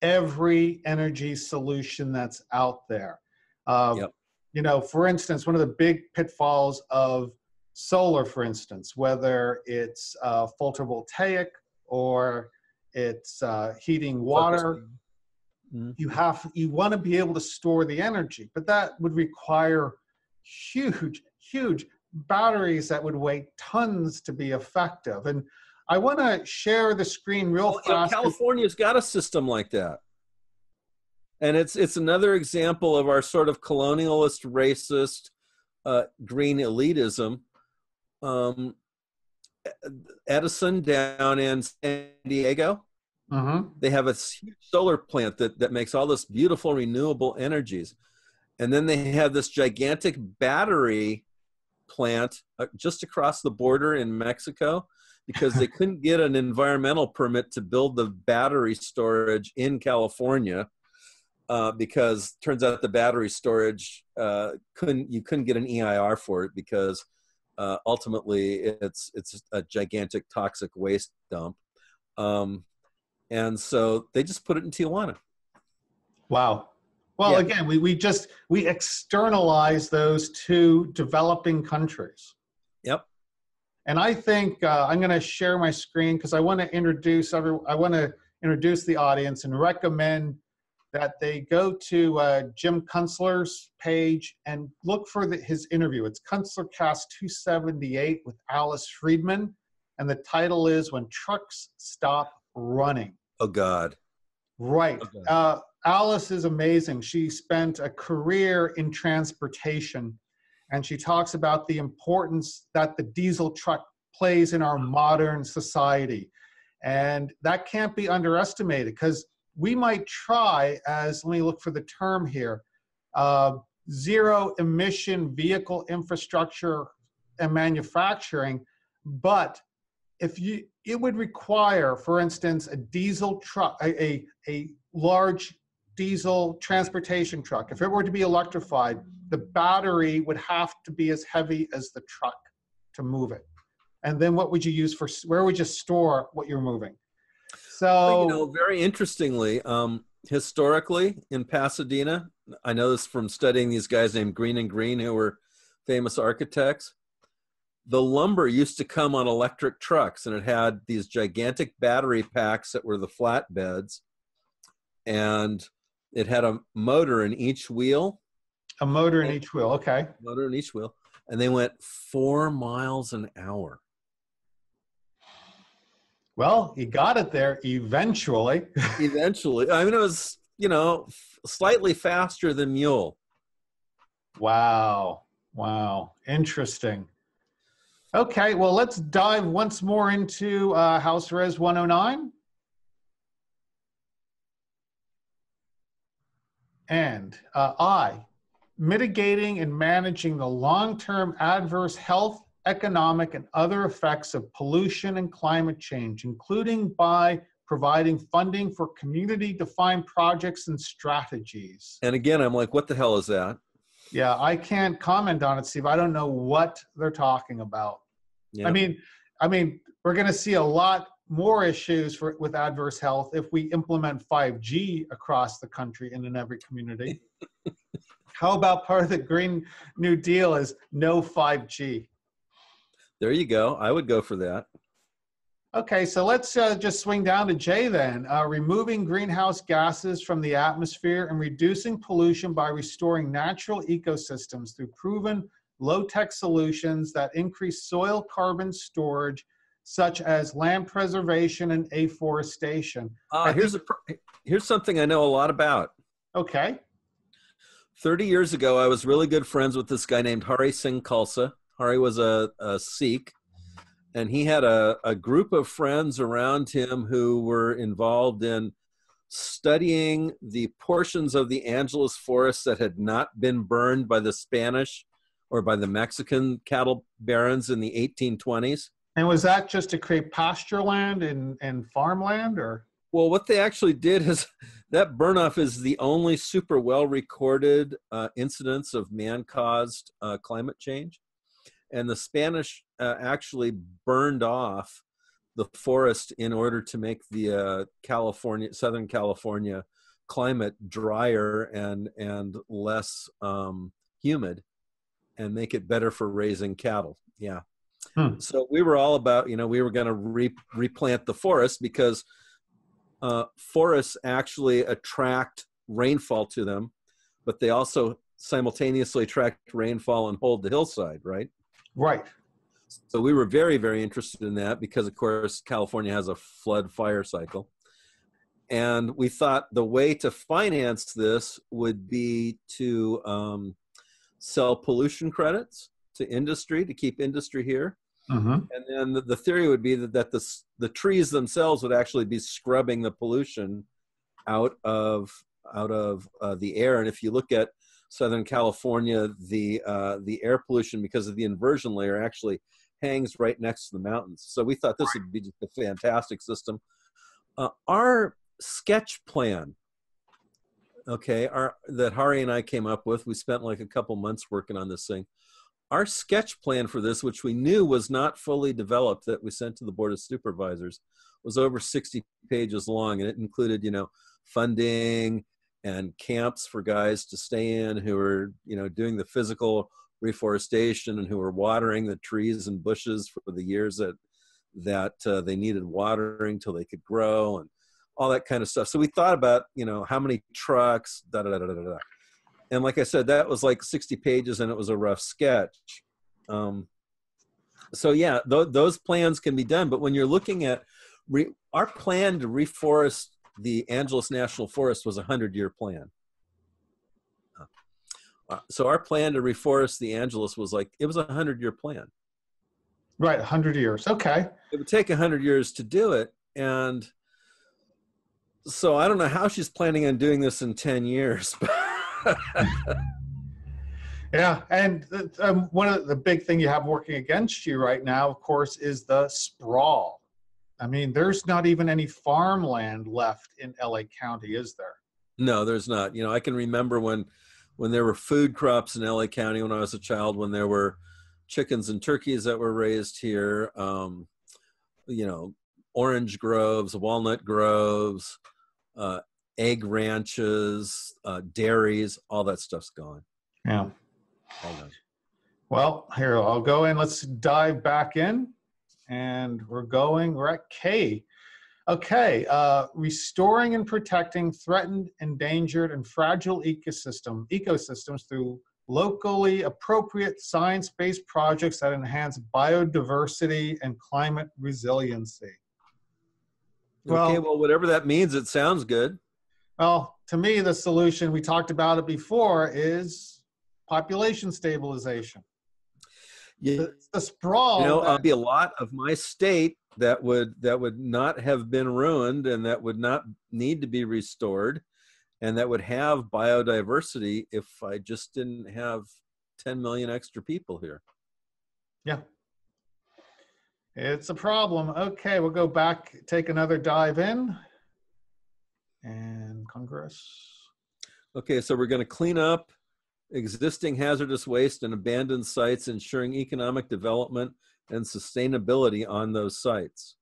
every energy solution that's out there. Yep. You know, for instance, one of the big pitfalls of solar, for instance, whether it's photovoltaic or it's heating water, you want to be able to store the energy, but that would require huge batteries that would weigh tons to be effective. And I want to share the screen real fast. You know, California's got a system like that. And it's another example of our sort of colonialist, racist, green elitism. Edison down in San Diego, they have a huge solar plant that makes all this beautiful renewable energies. And then they have this gigantic battery plant just across the border in Mexico, because they couldn't get an environmental permit to build the battery storage in California. Because turns out the battery storage you couldn't get an EIR for it, because ultimately it's a gigantic toxic waste dump, and so they just put it in Tijuana. Wow. Well, yeah. Again, we externalize those to developing countries. Yep. And I think I'm going to share my screen because I want to introduce the audience and recommend that they go to Jim Kunstler's page and look for his interview. It's KunstlerCast 278 with Alice Friedman, and the title is When Trucks Stop Running. Oh, God. Right. Oh, God. Alice is amazing. She spent a career in transportation, and she talks about the importance that the diesel truck plays in our modern society. And that can't be underestimated, because we might try, let me look for the term here, zero emission vehicle infrastructure and manufacturing, but it would require, for instance, a diesel truck, a large diesel transportation truck. If it were to be electrified, the battery would have to be as heavy as the truck to move it. And then what would you use where would you store what you're moving? So, well, you know, very interestingly, historically in Pasadena, I know this from studying these guys named Green and Green, who were famous architects. The lumber used to come on electric trucks, and it had these gigantic battery packs that were the flatbeds, and it had a motor in each wheel. A motor in each wheel, okay. Motor in each wheel, and they went 4 miles an hour. Well, you got it there eventually. Eventually. I mean, it was, you know, slightly faster than mule. Wow. Wow. Interesting. Okay, well, let's dive once more into House Res 109. And mitigating and managing the long-term adverse health, economic, and other effects of pollution and climate change, including by providing funding for community-defined projects and strategies. And again, I'm like, what the hell is that? Yeah, I can't comment on it, Steve. I don't know what they're talking about. Yeah. I mean, we're going to see a lot more issues with adverse health if we implement 5G across the country and in every community. How about part of the Green New Deal is no 5G? There you go. I would go for that. Okay, so let's just swing down to Jay then. Removing greenhouse gases from the atmosphere and reducing pollution by restoring natural ecosystems through proven low-tech solutions that increase soil carbon storage, such as land preservation and afforestation. Here's something I know a lot about. Okay. 30 years ago, I was really good friends with this guy named Hari Singh Khalsa. Hari was a Sikh, and he had a group of friends around him who were involved in studying the portions of the Angeles forest that had not been burned by the Spanish or by the Mexican cattle barons in the 1820s. And was that just to create pasture land and farmland, or? Well, what they actually did is that burn-off is the only super well-recorded incidence of man-caused climate change. And the Spanish actually burned off the forest in order to make the Southern California climate drier and less humid, and make it better for raising cattle. Yeah. So we were all about, we were going to replant the forest because forests actually attract rainfall to them, but they also simultaneously attract rainfall and hold the hillside, right? Right. So we were very, very interested in that because, of course, California has a flood fire cycle. And we thought the way to finance this would be to sell pollution credits to industry, to keep industry here. And then the theory would be that the trees themselves would actually be scrubbing the pollution out of the air. And if you look at Southern California, the air pollution, because of the inversion layer, actually hangs right next to the mountains. So we thought this would be just a fantastic system. Our sketch plan, that Hari and I came up with, we spent like a couple months working on this thing. Our sketch plan for this, which we knew was not fully developed, that we sent to the Board of Supervisors, was over 60 pages long, and it included, funding and camps for guys to stay in who are, doing the physical reforestation and who are watering the trees and bushes for the years that they needed watering till they could grow and all that kind of stuff. So we thought about, how many trucks, And like I said, that was like 60 pages and it was a rough sketch. So yeah, those plans can be done. But when you're looking at our plan to reforest the Angeles National Forest was a 100-year plan. So our plan to reforest the Angeles was it was a 100-year plan. Right, 100 years. Okay. It would take 100 years to do it. And so I don't know how she's planning on doing this in 10 years. Yeah, and one of the big thing you have working against you right now, of course, is the sprawl. I mean, there's not even any farmland left in LA County, is there? No, there's not. I can remember when there were food crops in LA County when I was a child, when there were chickens and turkeys that were raised here, orange groves, walnut groves, egg ranches, dairies, all that stuff's gone. Yeah. All done. Well, here, I'll go in. Let's dive back in. And we're at K. Okay, restoring and protecting threatened, endangered, and fragile ecosystems through locally appropriate science-based projects that enhance biodiversity and climate resiliency. Okay, well, whatever that means, it sounds good. Well, to me, the solution, we talked about it before, is population stabilization. Yeah, the sprawl. There'd be a lot of my state that would not have been ruined and that would not need to be restored, and that would have biodiversity if I just didn't have 10 million extra people here. Yeah. It's a problem. Okay, we'll go back, take another dive in. And Congress. Okay, so we're going to clean up existing hazardous waste and abandoned sites, ensuring economic development and sustainability on those sites.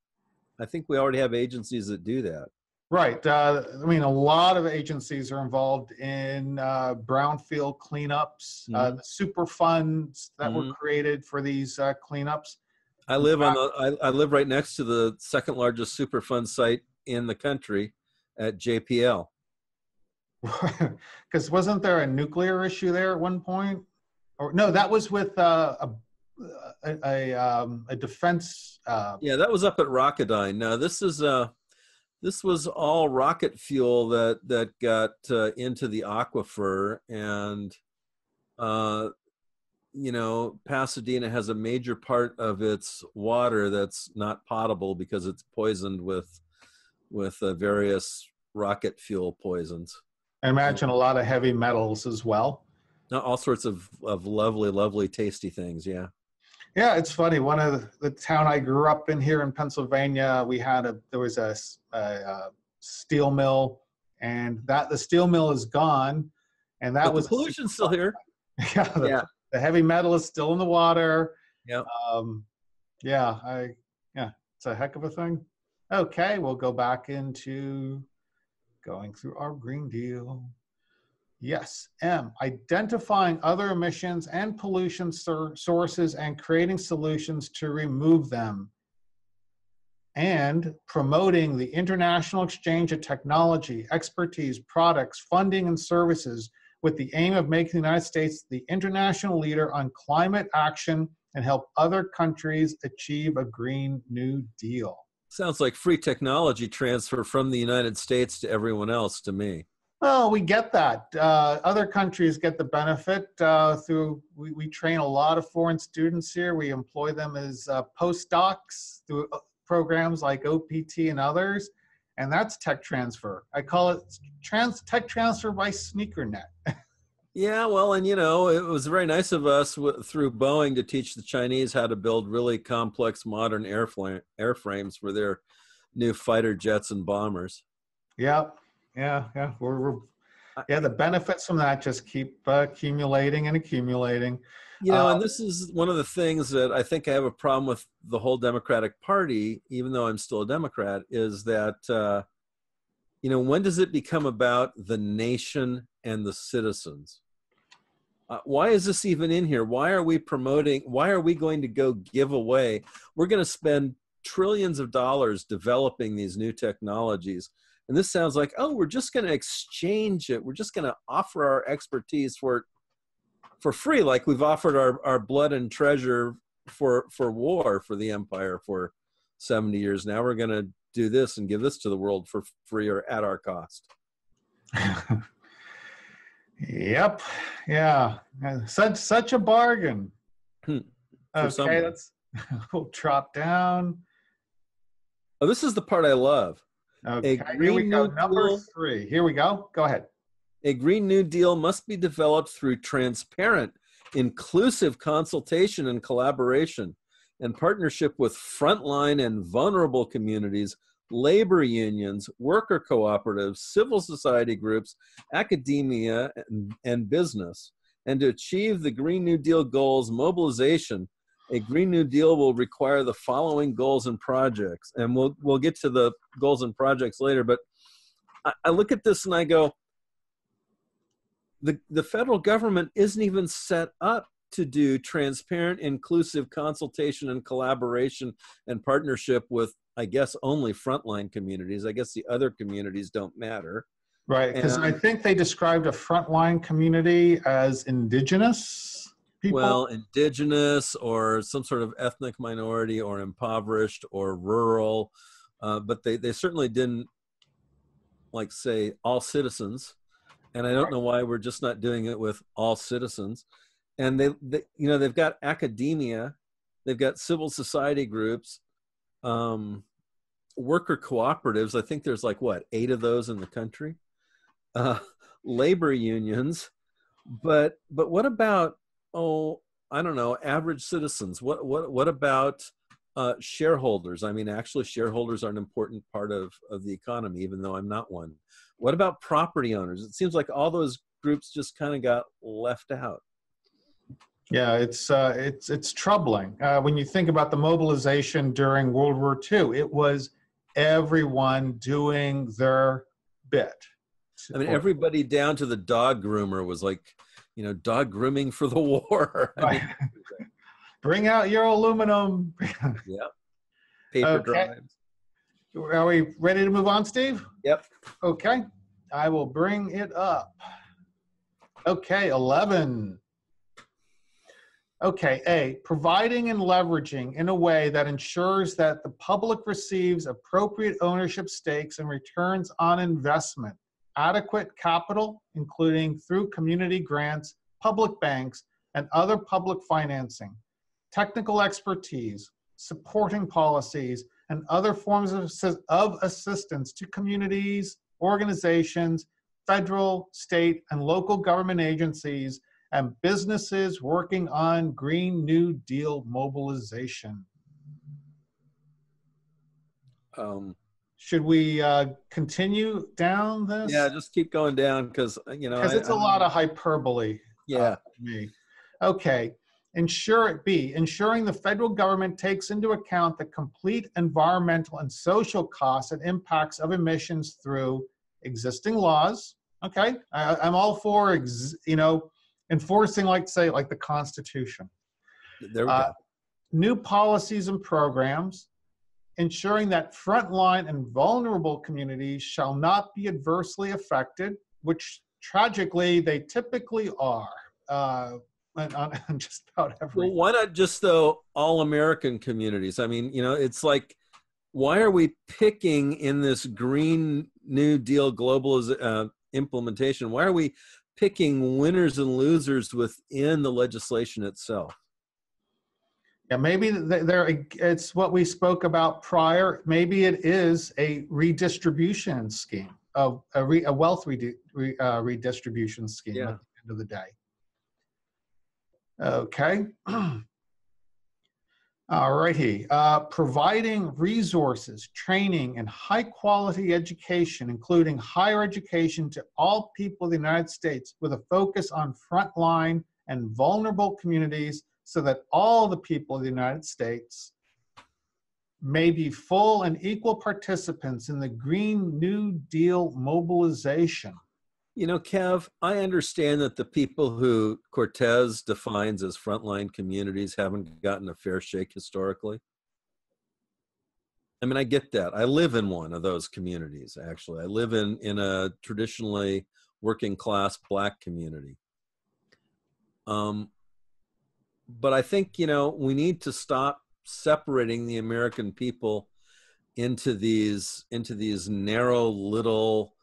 I think we already have agencies that do that. Right. I mean, a lot of agencies are involved in brownfield cleanups, the super funds that were created for these cleanupups. I live I live right next to the second largest Superfund site in the country at JPL. Because wasn't there a nuclear issue there at one point? Or no, that was with a defense. Yeah, that was up at Rocketdyne. Now this was all rocket fuel that got into the aquifer, and Pasadena has a major part of its water that's not potable because it's poisoned with various rocket fuel poisons. I imagine a lot of heavy metals as well. All sorts of lovely, lovely, tasty things. Yeah. Yeah, it's funny. One of the town I grew up in here in Pennsylvania, there was a steel mill, and the steel mill is gone, and that But the was a pollution's super still fun. here. Yeah, Yeah. the heavy metal is still in the water. Yeah. Yeah, yeah, it's a heck of a thing. Okay, we'll go back into going through our Green Deal. Yes, M, identifying other emissions and pollution sources and creating solutions to remove them. And promoting the international exchange of technology, expertise, products, funding, and services with the aim of making the United States the international leader on climate action and help other countries achieve a Green New Deal. Sounds like free technology transfer from the United States to everyone else to me. Well, we get that. Other countries get the benefit we train a lot of foreign students here. We employ them as postdocs through programs like OPT and others, and that's tech transfer. I call it tech transfer by sneakernet. Yeah, well, and it was very nice of us through Boeing to teach the Chinese how to build really complex modern airframes for their new fighter jets and bombers. Yeah. The benefits from that just keep accumulating and accumulating. And this is one of the things that I think I have a problem with the whole Democratic Party, even though I'm still a Democrat, is that, when does it become about the nation and the citizens? Why is this even in here? Why are we going to go give away? We're going to spend trillions of dollars developing these new technologies. And this sounds like, we're just going to exchange it. We're just going to offer our expertise for free, like we've offered our blood and treasure for war for the empire for 70 years. Now we're going to do this and give this to the world for free or at our cost. Yep. Yeah. Such a bargain. Okay, we'll drop down. Oh, this is the part I love. Okay, here we go. Number 3. Here we go. Go ahead. A Green New Deal must be developed through transparent, inclusive consultation and collaboration and partnership with frontline and vulnerable communities, labor unions, worker cooperatives, civil society groups, academia, and business. And to achieve the Green New Deal goals, mobilization, a Green New Deal will require the following goals and projects. And we'll get to the goals and projects later, but I look at this and I go, the federal government isn't even set up to do transparent, inclusive consultation and collaboration and partnership with, I guess, only frontline communities. I guess the other communities don't matter. Right, because I think they described a frontline community as indigenous people. Well, indigenous or some sort of ethnic minority or impoverished or rural, but they certainly didn't say all citizens. And I don't know why we're just not doing it with all citizens. And they've got academia, they've got civil society groups, worker cooperatives. I think there's 8 of those in the country. Labor unions, but what about I don't know, average citizens? What about shareholders? I mean, actually, shareholders are an important part of the economy, even though I'm not one. What about property owners? It seems like all those groups just kind of got left out. Yeah, it's troubling. When you think about the mobilization during World War II, it was everyone doing their bit. I mean, everybody down to the dog groomer was dog grooming for the war. Bring out your aluminum. Yeah. Paper drives. Are we ready to move on, Steve? Yep. Okay. I will bring it up. Okay, 11. Okay, A, providing and leveraging in a way that ensures that the public receives appropriate ownership stakes and returns on investment, adequate capital, including through community grants, public banks, and other public financing, technical expertise, supporting policies, and other forms of assistance to communities, organizations, federal, state, and local government agencies, and businesses working on Green New Deal mobilization. Should we continue down this? Yeah, just keep going down because, you know, because it's a lot of hyperbole. Yeah. To me. Okay. Ensuring the federal government takes into account the complete environmental and social costs and impacts of emissions through existing laws. Okay. I'm all for, enforcing, like the Constitution. There we go. New policies and programs, ensuring that frontline and vulnerable communities shall not be adversely affected, which tragically they typically are, on just about everything. Well, why not just though all American communities? I mean, you know, it's like, why are we picking in this Green New Deal global implementation? Why are we picking winners and losers within the legislation itself? Yeah, maybe it's what we spoke about prior. Maybe it is a redistribution scheme, of a wealth redistribution scheme, Yeah. at the end of the day. Okay. All righty. Providing resources, training, and high quality education, including higher education to all people of the United States, with a focus on frontline and vulnerable communities, so that all the people of the United States may be full and equal participants in the Green New Deal mobilization. You know, Kev, I understand that the people who Cortez defines as frontline communities haven't gotten a fair shake historically. I mean, I get that. I live in one of those communities, actually. I live in a traditionally working class Black community. But I think, you know, we need to stop separating the American people into these narrow little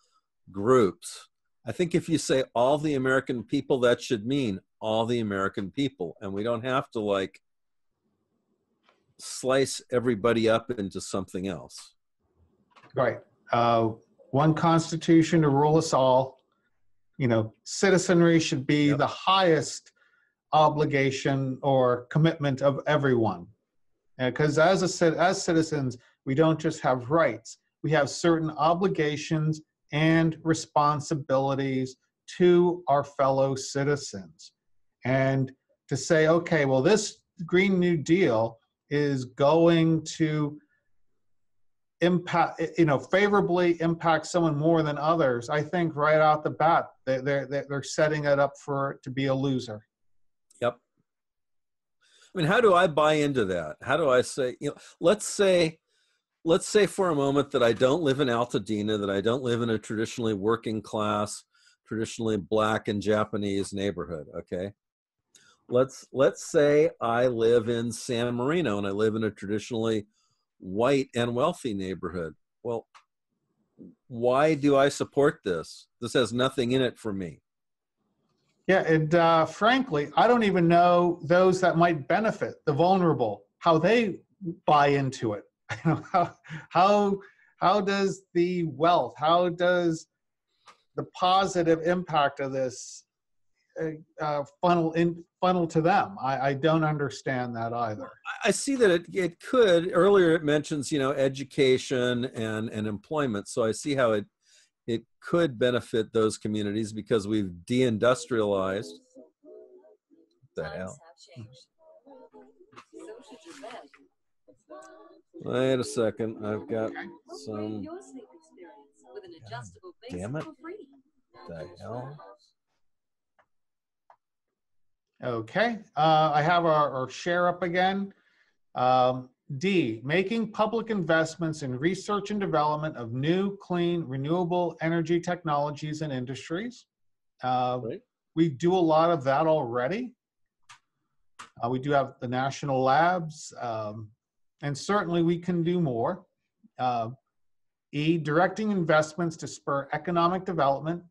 groups. I think if you say all the American people, that should mean all the American people. And we don't have to like slice everybody up into something else. Right. One constitution to rule us all. You know, citizenry should be the highest obligation or commitment of everyone. Because as citizens, we don't just have rights. We have certain obligations and responsibilities to our fellow citizens. And to say, okay, well, this Green New Deal is going to impact, favorably impact someone more than others, I think right out the bat, they're setting it up to be a loser. Yep. I mean, how do I buy into that? How do I say, let's say for a moment that I don't live in Altadena, that I don't live in a traditionally working class, traditionally Black and Japanese neighborhood, okay? Let's say I live in San Marino and I live in a traditionally white and wealthy neighborhood. Well, why do I support this? This has nothing in it for me. Yeah, and frankly, I don't even know those that might benefit, the vulnerable, how they buy into it. How does the wealth, how does the positive impact of this funnel to them? I don't understand that either. I see that it could. Earlier it mentions, education and employment. So I see how it could benefit those communities because we've deindustrialized. What the hell? Wait a second. I've got some. Damn it. What the hell? Okay. I have our share up again. D, making public investments in research and development of new, clean, renewable energy technologies and industries. Right. We do a lot of that already. We do have the national labs, and certainly we can do more. E, directing investments to spur economic development,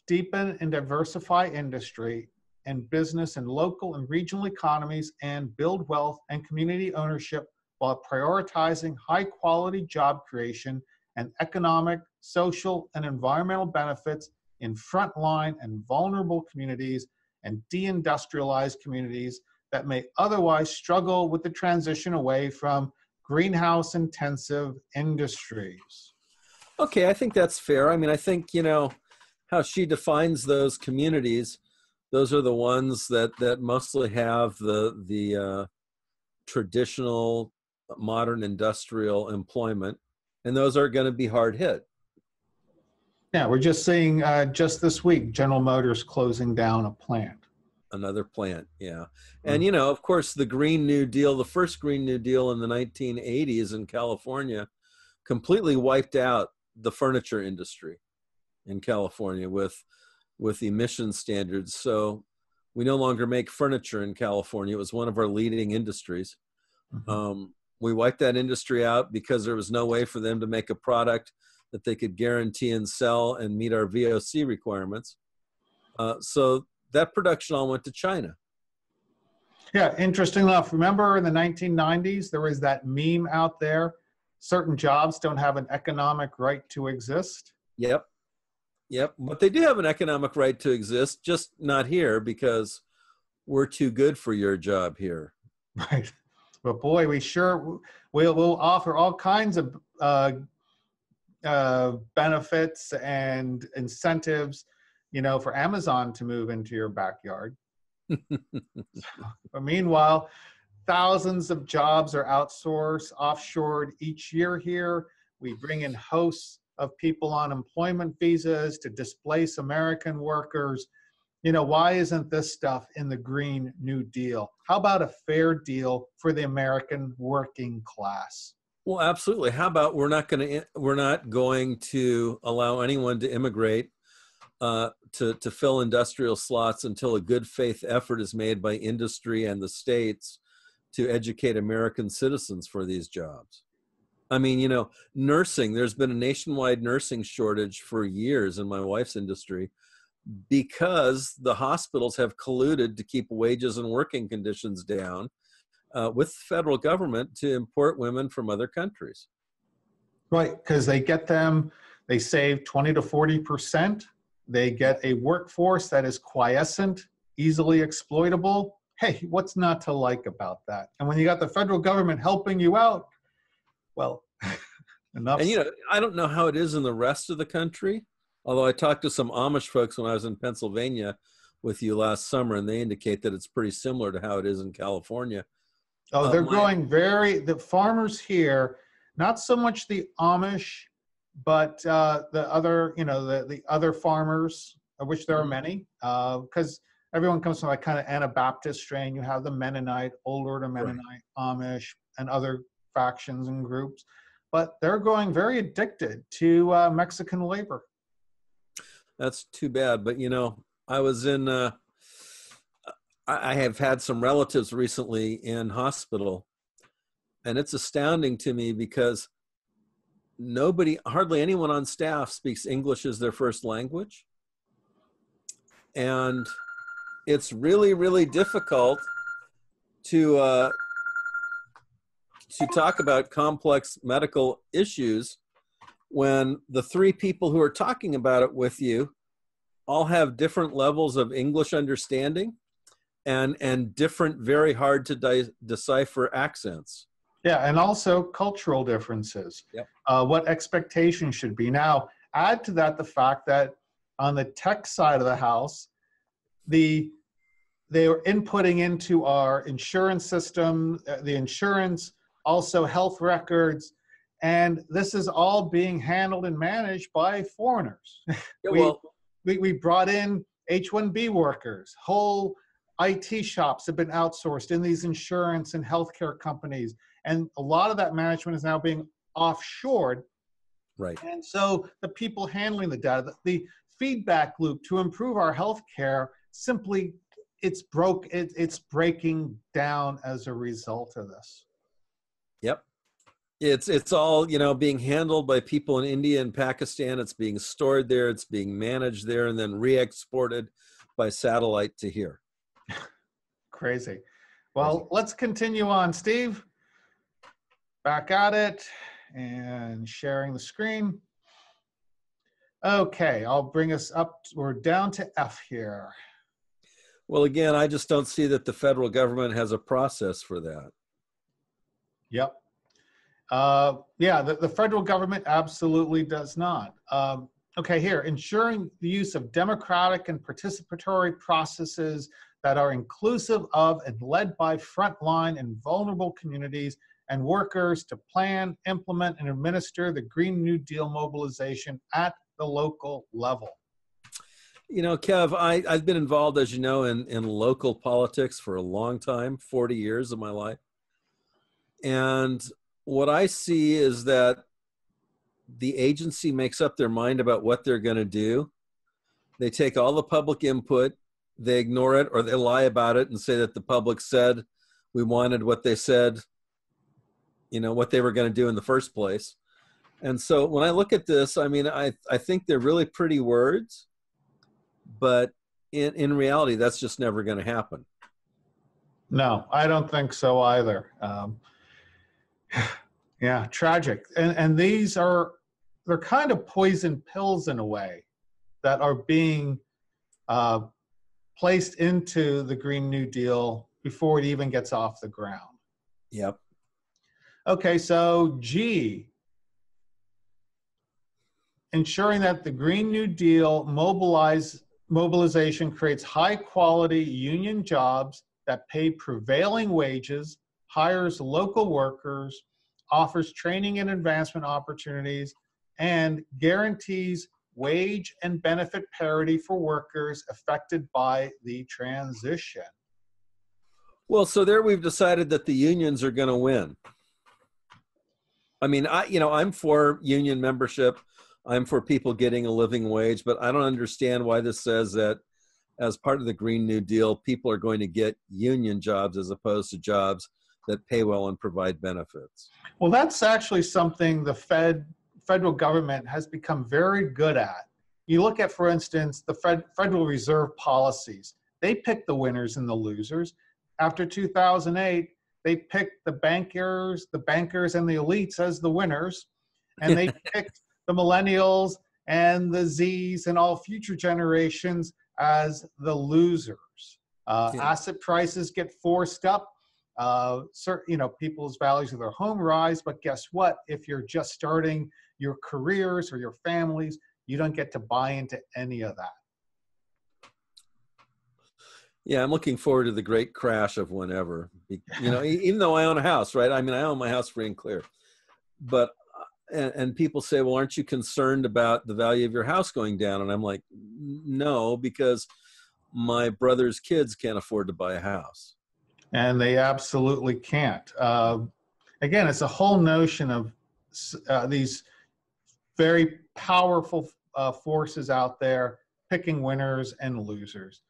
deepen and diversify industry and business in local and regional economies, and build wealth and community ownership while prioritizing high-quality job creation and economic, social, and environmental benefits in frontline and vulnerable communities, and deindustrialized communities that may otherwise struggle with the transition away from greenhouse-intensive industries. Okay, I think that's fair. I mean, I think, you know, how she defines those communities, those are the ones that mostly have the traditional modern industrial employment, and those are going to be hard hit. Yeah, we're just seeing just this week, General Motors closing down a plant. Another plant, yeah. And, you know, of course, the Green New Deal, the first Green New Deal in the 1980s in California, completely wiped out the furniture industry in California with emission standards. So we no longer make furniture in California. It was one of our leading industries. We wiped that industry out because there was no way for them to make a product that they could guarantee and sell and meet our VOC requirements. So that production all went to China. Yeah, interesting enough. Remember in the 1990s, there was that meme out there, certain jobs don't have an economic right to exist. Yep. Yep. But they do have an economic right to exist, just not here because we're too good for your job here. Right. But boy, we'll offer all kinds of benefits and incentives, you know, for Amazon to move into your backyard. But meanwhile, thousands of jobs are outsourced, offshored each year here. We bring in hosts of people on employment visas to displace American workers. You know, why isn't this stuff in the Green New Deal? How about a fair deal for the American working class? Well, absolutely. How about we're not going to allow anyone to immigrate to fill industrial slots until a good faith effort is made by industry and the states to educate American citizens for these jobs. I mean, you know, nursing, there's been a nationwide nursing shortage for years in my wife's industry because the hospitals have colluded to keep wages and working conditions down with the federal government to import women from other countries. Right, because they save 20 to 40%. They get a workforce that is quiescent, easily exploitable. Hey, what's not to like about that? And when you got the federal government helping you out, well, enough. And, you know, I don't know how it is in the rest of the country, although I talked to some Amish folks when I was in Pennsylvania with you last summer, and they indicate that it's pretty similar to how it is in California. Oh, they're growing the farmers here, not so much the Amish, but the other, you know, the other farmers, of which there are many, because everyone comes from like kind of Anabaptist strain. You have the Mennonite, Old Order Mennonite, right, Amish, and other factions and groups, but they're growing very addicted to Mexican labor. That's too bad. But, you know, I was in, I have had some relatives recently in hospital, and it's astounding to me because hardly anyone on staff speaks English as their first language. And it's really, really difficult to talk about complex medical issues when the three people who are talking about it with you all have different levels of English understanding and different, very hard to decipher accents. Yeah, and also cultural differences. Yep. What expectations should be. Now, add to that the fact that on the tech side of the house, they are inputting into our insurance system, the insurance, also health records, and this is all being handled and managed by foreigners. Yeah, we brought in H-1B workers. Whole IT shops have been outsourced in these insurance and healthcare companies, and a lot of that management is now being offshored. Right. And so the people handling the data, the feedback loop to improve our healthcare, simply it's breaking down as a result of this. Yep. It's all, you know, being handled by people in India and Pakistan. It's being stored there. It's being managed there and then re-exported by satellite to here. Crazy. Well, let's continue on, Steve. Back at it and sharing the screen. Okay, I'll bring us up. We're down to F here. Well, again, I just don't see that the federal government has a process for that. Yep. Yeah, the federal government absolutely does not. Okay, here, ensuring the use of democratic and participatory processes that are inclusive of and led by frontline and vulnerable communities and workers to plan, implement, and administer the Green New Deal mobilization at the local level. You know, Kev, I've been involved, as you know, in local politics for a long time, 40 years of my life. And what I see is that the agency makes up their mind about what they're going to do. They take all the public input, they ignore it, or they lie about it and say that the public said we wanted what they said, you know, what they were going to do in the first place. And so when I look at this, I mean, I think they're really pretty words, but in reality, that's just never going to happen. No, I don't think so either. Yeah, tragic. And these are, they're kind of poison pills in a way that are being placed into the Green New Deal before it even gets off the ground. Yep. Okay, so G, ensuring that the Green New Deal mobilization creates high quality union jobs that pay prevailing wages, hires local workers, offers training and advancement opportunities, and guarantees wage and benefit parity for workers affected by the transition. Well, so there we've decided that the unions are going to win. I mean, I'm for union membership. I'm for people getting a living wage, but I don't understand why this says that as part of the Green New Deal, people are going to get union jobs as opposed to jobs that pay well and provide benefits. Well, that's actually something the federal government has become very good at. You look at, for instance, the Federal Reserve policies. They pick the winners and the losers. After 2008, they picked the bankers and the elites as the winners, and they picked the millennials and the Zs and all future generations as the losers. Asset prices get forced up. People's values of their home rise, but guess what? If you're just starting your careers or your families, you don't get to buy into any of that. Yeah, I'm looking forward to the great crash of whenever. You know, even though I own a house, right? I mean, I own my house free and clear. But, and people say, well, aren't you concerned about the value of your house going down? And I'm like, no, because my brother's kids can't afford to buy a house. And they absolutely can't. Again, it's a whole notion of these very powerful forces out there picking winners and losers.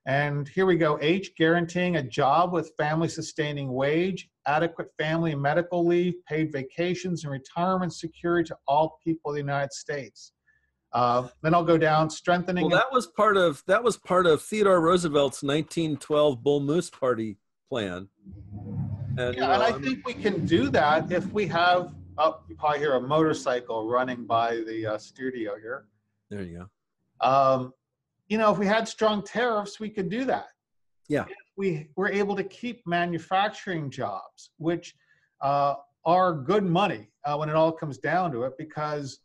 And here we go, H, guaranteeing a job with family-sustaining wage, adequate family and medical leave, paid vacations, and retirement security to all people of the United States. Then I'll go down, strengthening. Well, that was part of Theodore Roosevelt's 1912 Bull Moose Party plan. And, yeah, and I think we can do that if we have, you probably hear a motorcycle running by the studio here. There you go. If we had strong tariffs, we could do that. Yeah. If we were able to keep manufacturing jobs, which are good money when it all comes down to it, because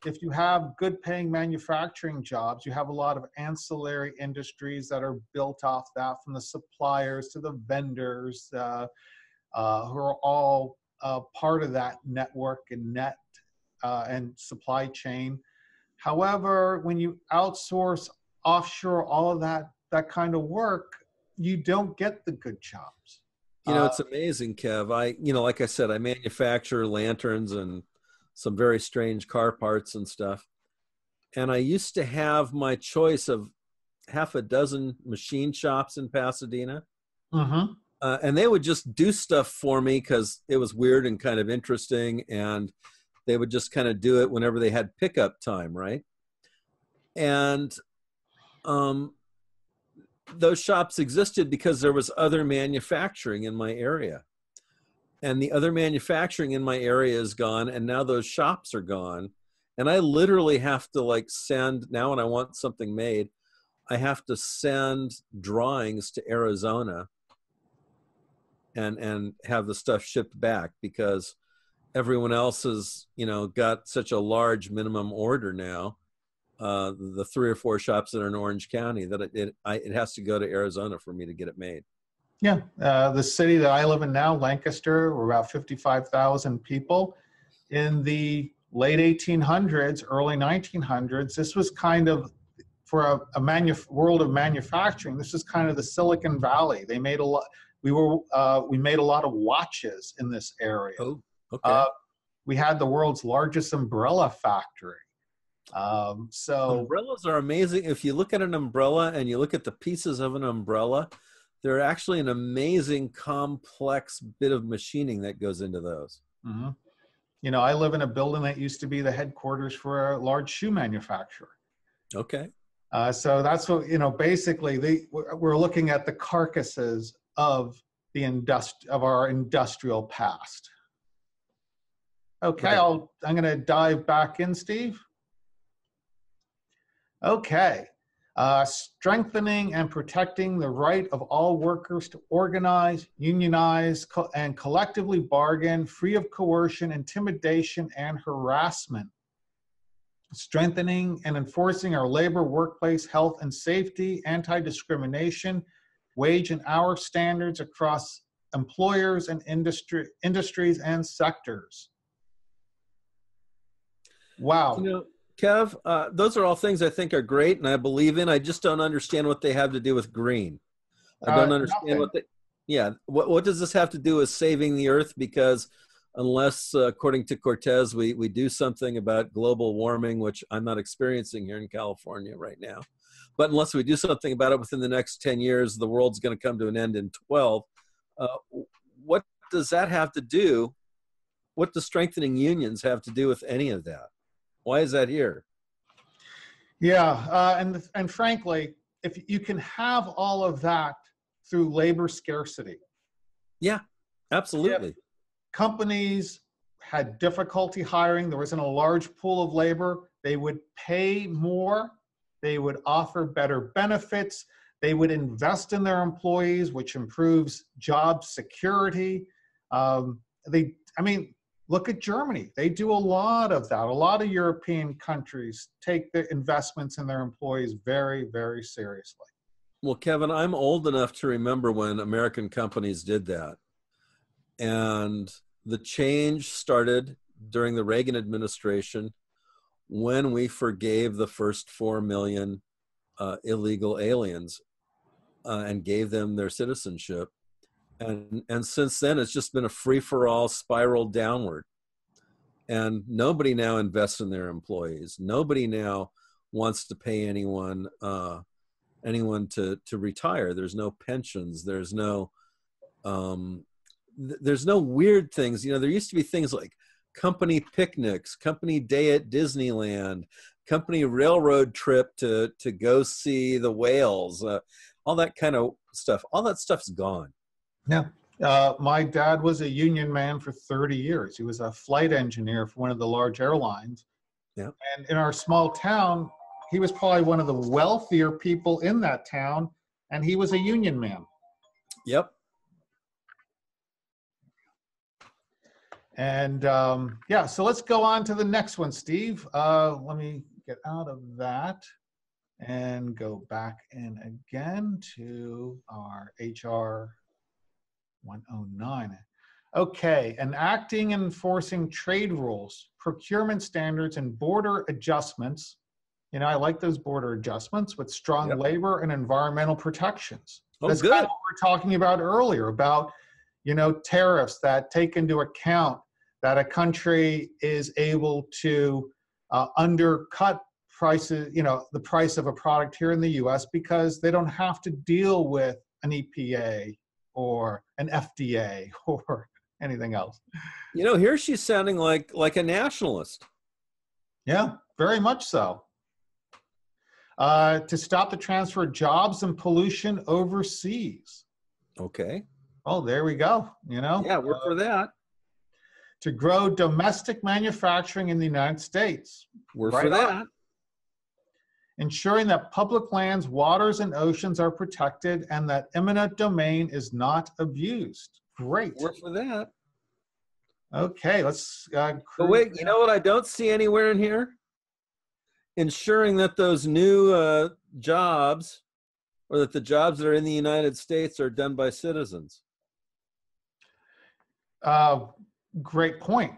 if you have good paying manufacturing jobs, you have a lot of ancillary industries that are built off that, from the suppliers to the vendors who are all part of that network and net and supply chain. However, when you outsource offshore all of that kind of work, you don't get the good jobs. It's amazing, Kev. Like I said, I manufacture lanterns and some very strange car parts and stuff. And I used to have my choice of half a dozen machine shops in Pasadena. Mm-hmm. And they would just do stuff for me because it was weird and kind of interesting. And they would just kind of do it whenever they had pickup time, right? And those shops existed because there was other manufacturing in my area. And the other manufacturing in my area is gone, and now those shops are gone. And I literally have to send, now when I want something made, I have to send drawings to Arizona and have the stuff shipped back because everyone else has, got such a large minimum order now. The 3 or 4 shops that are in Orange County that it has to go to Arizona for me to get it made. Yeah, the city that I live in now, Lancaster, we're about 55,000 people. In the late 1800s, early 1900s, this was kind of, for a world of manufacturing, this is kind of the Silicon Valley. They made a lot. We made a lot of watches in this area. Oh, okay. We had the world's largest umbrella factory. So umbrellas are amazing. If you look at an umbrella and you look at the pieces of an umbrella, they're actually an amazing, complex bit of machining that goes into those. Mm-hmm. I live in a building that used to be the headquarters for a large shoe manufacturer. Okay. So that's what, basically we're looking at the carcasses of our industrial past. Okay, Right. I'm going to dive back in, Steve. Okay. Strengthening and protecting the right of all workers to organize, unionize, and collectively bargain free of coercion, intimidation, and harassment. Strengthening and enforcing our labor, workplace, health and safety, anti-discrimination, wage and hour standards across employers and industries and sectors. Wow. Kev, those are all things I think are great and I believe in. I just don't understand what they have to do with green. I don't understand what does this have to do with saving the earth? Because unless, according to Cortez, we do something about global warming, which I'm not experiencing here in California right now. But unless we do something about it within the next 10 years, the world's going to come to an end in 12. What does that have to do? What does strengthening unions have to do with any of that? Why is that here? Yeah, and frankly, if you can have all of that through labor scarcity. Yeah, absolutely. If companies had difficulty hiring, there wasn't a large pool of labor, they would pay more, they would offer better benefits, they would invest in their employees, which improves job security. Look at Germany. They do a lot of that. A lot of European countries take the investments in their employees very, very seriously. Well, Kevin, I'm old enough to remember when American companies did that. And the change started during the Reagan administration when we forgave the first 4 million illegal aliens and gave them their citizenship. And since then, it's just been a free-for-all spiral downward. And nobody now invests in their employees. Nobody now wants to pay anyone to retire. There's no pensions. There's no weird things. There used to be things like company picnics, company day at Disneyland, company railroad trip to go see the whales, all that kind of stuff. All that stuff's gone. Yeah. My dad was a union man for 30 years. He was a flight engineer for one of the large airlines. Yeah. And in our small town, he was probably one of the wealthier people in that town, and he was a union man. Yep. And so let's go on to the next one, Steve. Let me get out of that and go back in again to our HR 109. Okay, enacting and enforcing trade rules, procurement standards, and border adjustments. I like those border adjustments with strong labor and environmental protections. That's kind of what we were talking about earlier about, tariffs that take into account that a country is able to undercut prices, the price of a product here in the U.S. because they don't have to deal with an EPA or an FDA or anything else. Here she's sounding like a nationalist. Yeah, very much so. To stop the transfer of jobs and pollution overseas. Okay. Oh, there we go. Yeah, we're for that. To grow domestic manufacturing in the United States. We're for that. ensuring that public lands, waters, and oceans are protected and that eminent domain is not abused. Great. We're for that. Okay, let's But wait, you know what I don't see anywhere in here? Ensuring that those new jobs, or that the jobs that are in the United States are done by citizens. Great point.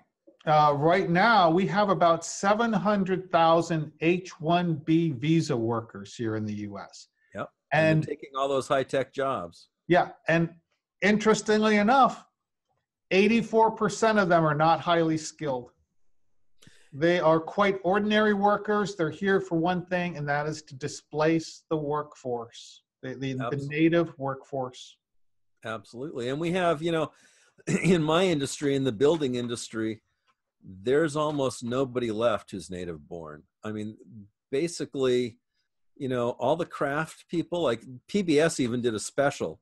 Right now, we have about 700,000 H-1B visa workers here in the U.S. Yep. And taking all those high-tech jobs. Yeah, and interestingly enough, 84% of them are not highly skilled. They are quite ordinary workers. They're here for one thing, and that is to displace the workforce, the native workforce. Absolutely. And we have, you know, in my industry, in the building industry, there's almost nobody left who's native born. I mean, basically, you know, all the craft people, like PBS even did a special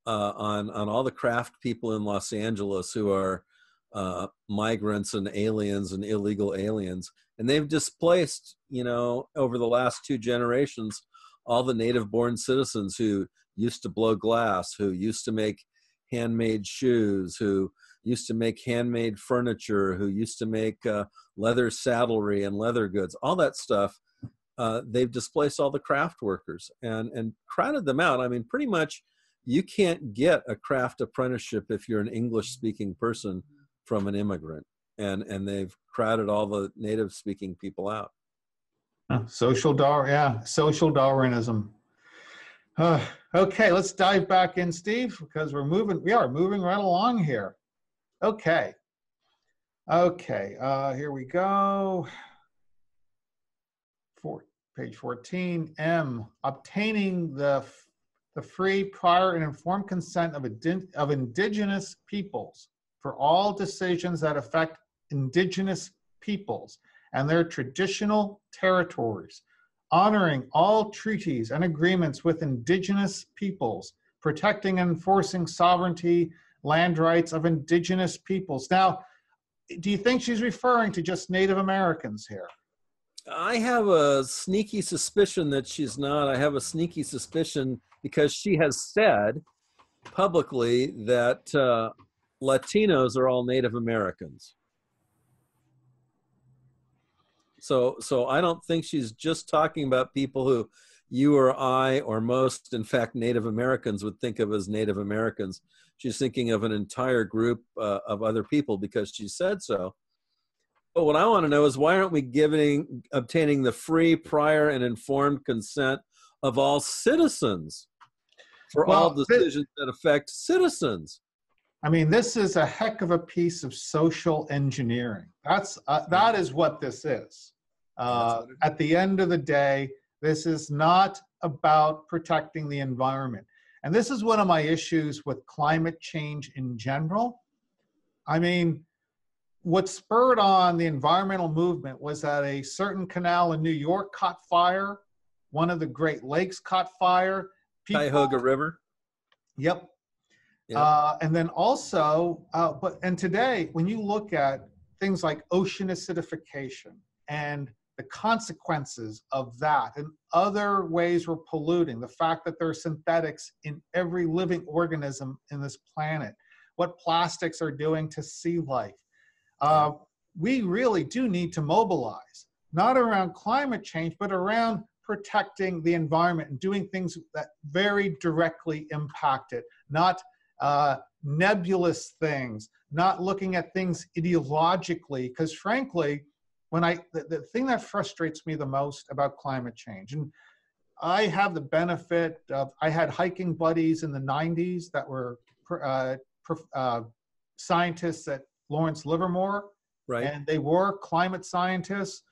on all the craft people in Los Angeles who are migrants and aliens and illegal aliens. And they've displaced, you know, over the last 2 generations, all the native born citizens who used to blow glass, who used to make handmade shoes, who used to make handmade furniture, who used to make leather saddlery and leather goods, all that stuff. They've displaced all the craft workers and crowded them out. I mean, pretty much you can't get a craft apprenticeship if you're an English speaking person from an immigrant, and they've crowded all the native speaking people out. Social Darwinism. Okay, let's dive back in, Steve, because we are moving right along here. Okay, here we go. Page 14, M, obtaining the free, prior, and informed consent of indigenous peoples for all decisions that affect indigenous peoples and their traditional territories, honoring all treaties and agreements with indigenous peoples, protecting and enforcing sovereignty, land rights of indigenous peoples. Now, do you think she's referring to just Native Americans here? I have a sneaky suspicion that she's not. I have a sneaky suspicion because she has said publicly that Latinos are all Native Americans. So I don't think she's just talking about people who you or I or most, in fact, Native Americans would think of as Native Americans. She's thinking of an entire group of other people because she said so. But what I want to know is why aren't we obtaining the free, prior, and informed consent of all citizens for all decisions that affect citizens? I mean, this is a heck of a piece of social engineering. That is what this is. At the end of the day, this is not about protecting the environment. And this is one of my issues with climate change in general. I mean, what spurred on the environmental movement was that a certain canal in New York caught fire. One of the Great Lakes caught fire. Cuyahoga River. Yep. And then also, and today, when you look at things like ocean acidification and the consequences of that and other ways we're polluting, the fact that there are synthetics in every living organism in this planet, what plastics are doing to sea life, we really do need to mobilize, not around climate change, but around protecting the environment and doing things that very directly impact it, not nebulous things, not looking at things ideologically, because frankly, the thing that frustrates me the most about climate change, and I have the benefit of, I had hiking buddies in the 90s that were scientists at Lawrence Livermore, right? And they were climate scientists.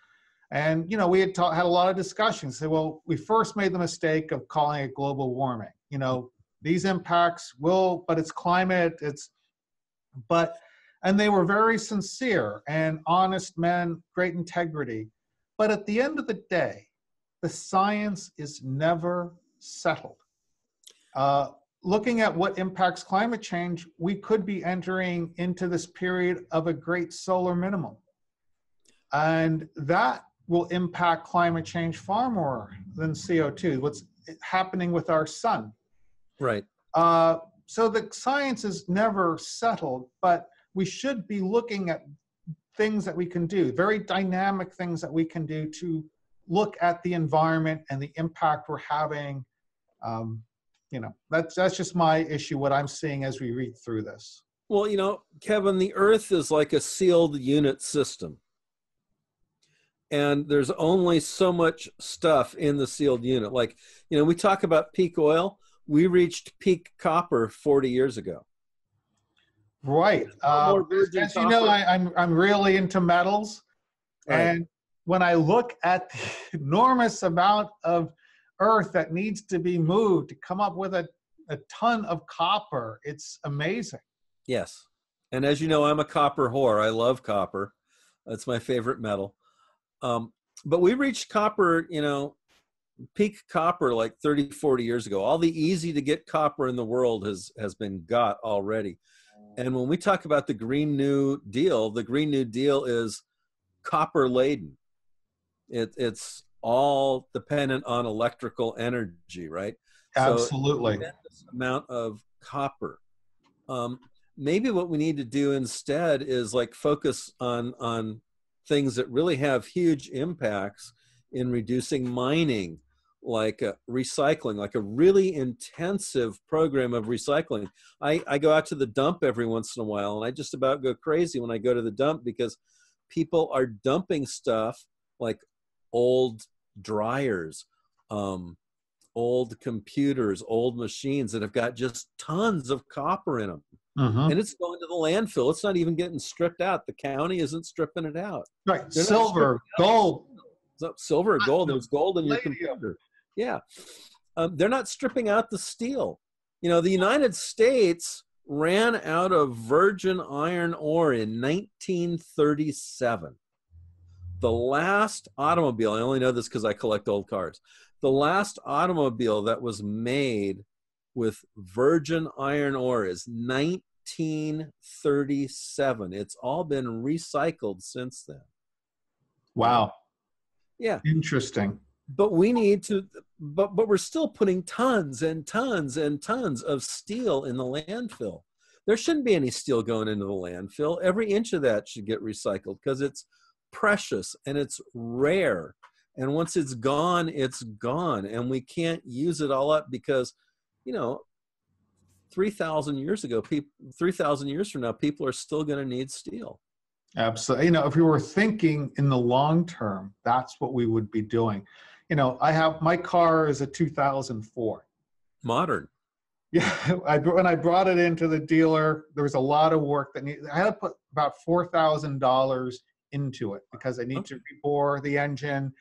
And, you know, we had a lot of discussions. Say, well, we first made the mistake of calling it global warming. You know, these impacts but it's climate, and they were very sincere and honest men, great integrity. But at the end of the day, the science is never settled. Looking at what impacts climate change, we could be entering into this period of a great solar minimum. And that will impact climate change far more than CO2, what's happening with our sun. Right. So the science is never settled, but we should be looking at things that we can do, very dynamic things that we can do to look at the environment and the impact we're having. You know, that's just my issue, what I'm seeing as we read through this. Well, you know, Kevin, the Earth is like a sealed unit system. And there's only so much stuff in the sealed unit. Like, you know, we talk about peak oil. We reached peak copper 40 years ago. Right. As you know, I'm really into metals. Right. And when I look at the enormous amount of earth that needs to be moved to come up with a ton of copper, it's amazing. Yes. And as you know, I'm a copper whore. I love copper. That's my favorite metal. But we reached copper, you know, peak copper like 30, 40 years ago. All the easy to get copper in the world has been got already. And when we talk about the Green New Deal, the Green New Deal is copper laden. It's all dependent on electrical energy, right? Absolutely. So tremendous amount of copper. Maybe what we need to do instead is like focus on things that really have huge impacts in reducing mining, like recycling, like a really intensive program of recycling. I go out to the dump every once in a while, and I just about go crazy when I go to the dump because people are dumping stuff like old dryers, old computers, old machines that have got just tons of copper in them. Mm-hmm. And it's going to the landfill. It's not even getting stripped out. The county isn't stripping it out. Right. Silver, gold. Silver, gold. There's gold in your computer. Yeah. They're not stripping out the steel. You know, the United States ran out of virgin iron ore in 1937. The last automobile, I only know this because I collect old cars. The last automobile that was made with virgin iron ore is 1937. It's all been recycled since then. Wow. Yeah. Interesting. But we need to, but we're still putting tons and tons and tons of steel in the landfill. There shouldn't be any steel going into the landfill. Every inch of that should get recycled because it's precious and it's rare. And once it's gone, it's gone. And we can't use it all up because, you know, 3,000 years ago, 3,000 years from now, people are still going to need steel. Absolutely. You know, if we were thinking in the long term, that's what we would be doing. You know, my car is a 2004. Modern. Yeah. When I brought it into the dealer, there was a lot of work that I had to put about $4,000 into it because I need to rebore the engine,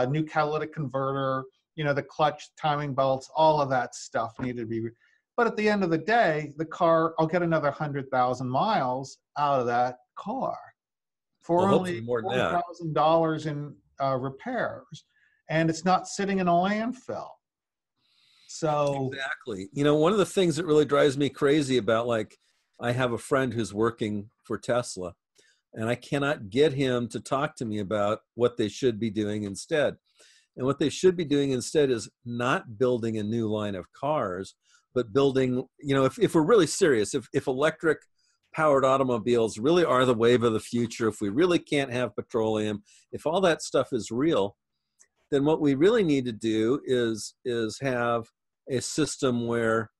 new catalytic converter, you know, the clutch, timing belts, all of that stuff needed to be. But at the end of the day, the car, I'll get another 100,000 miles out of that car for only $4,000 in repairs, and it's not sitting in a landfill. So exactly. You know, one of the things that really drives me crazy about, like, I have a friend who's working for Tesla, and I cannot get him to talk to me about what they should be doing instead. And what they should be doing instead is not building a new line of cars, but building, you know, if we're really serious, if electric powered automobiles really are the wave of the future, if we really can't have petroleum, if all that stuff is real, then what we really need to do is have a system where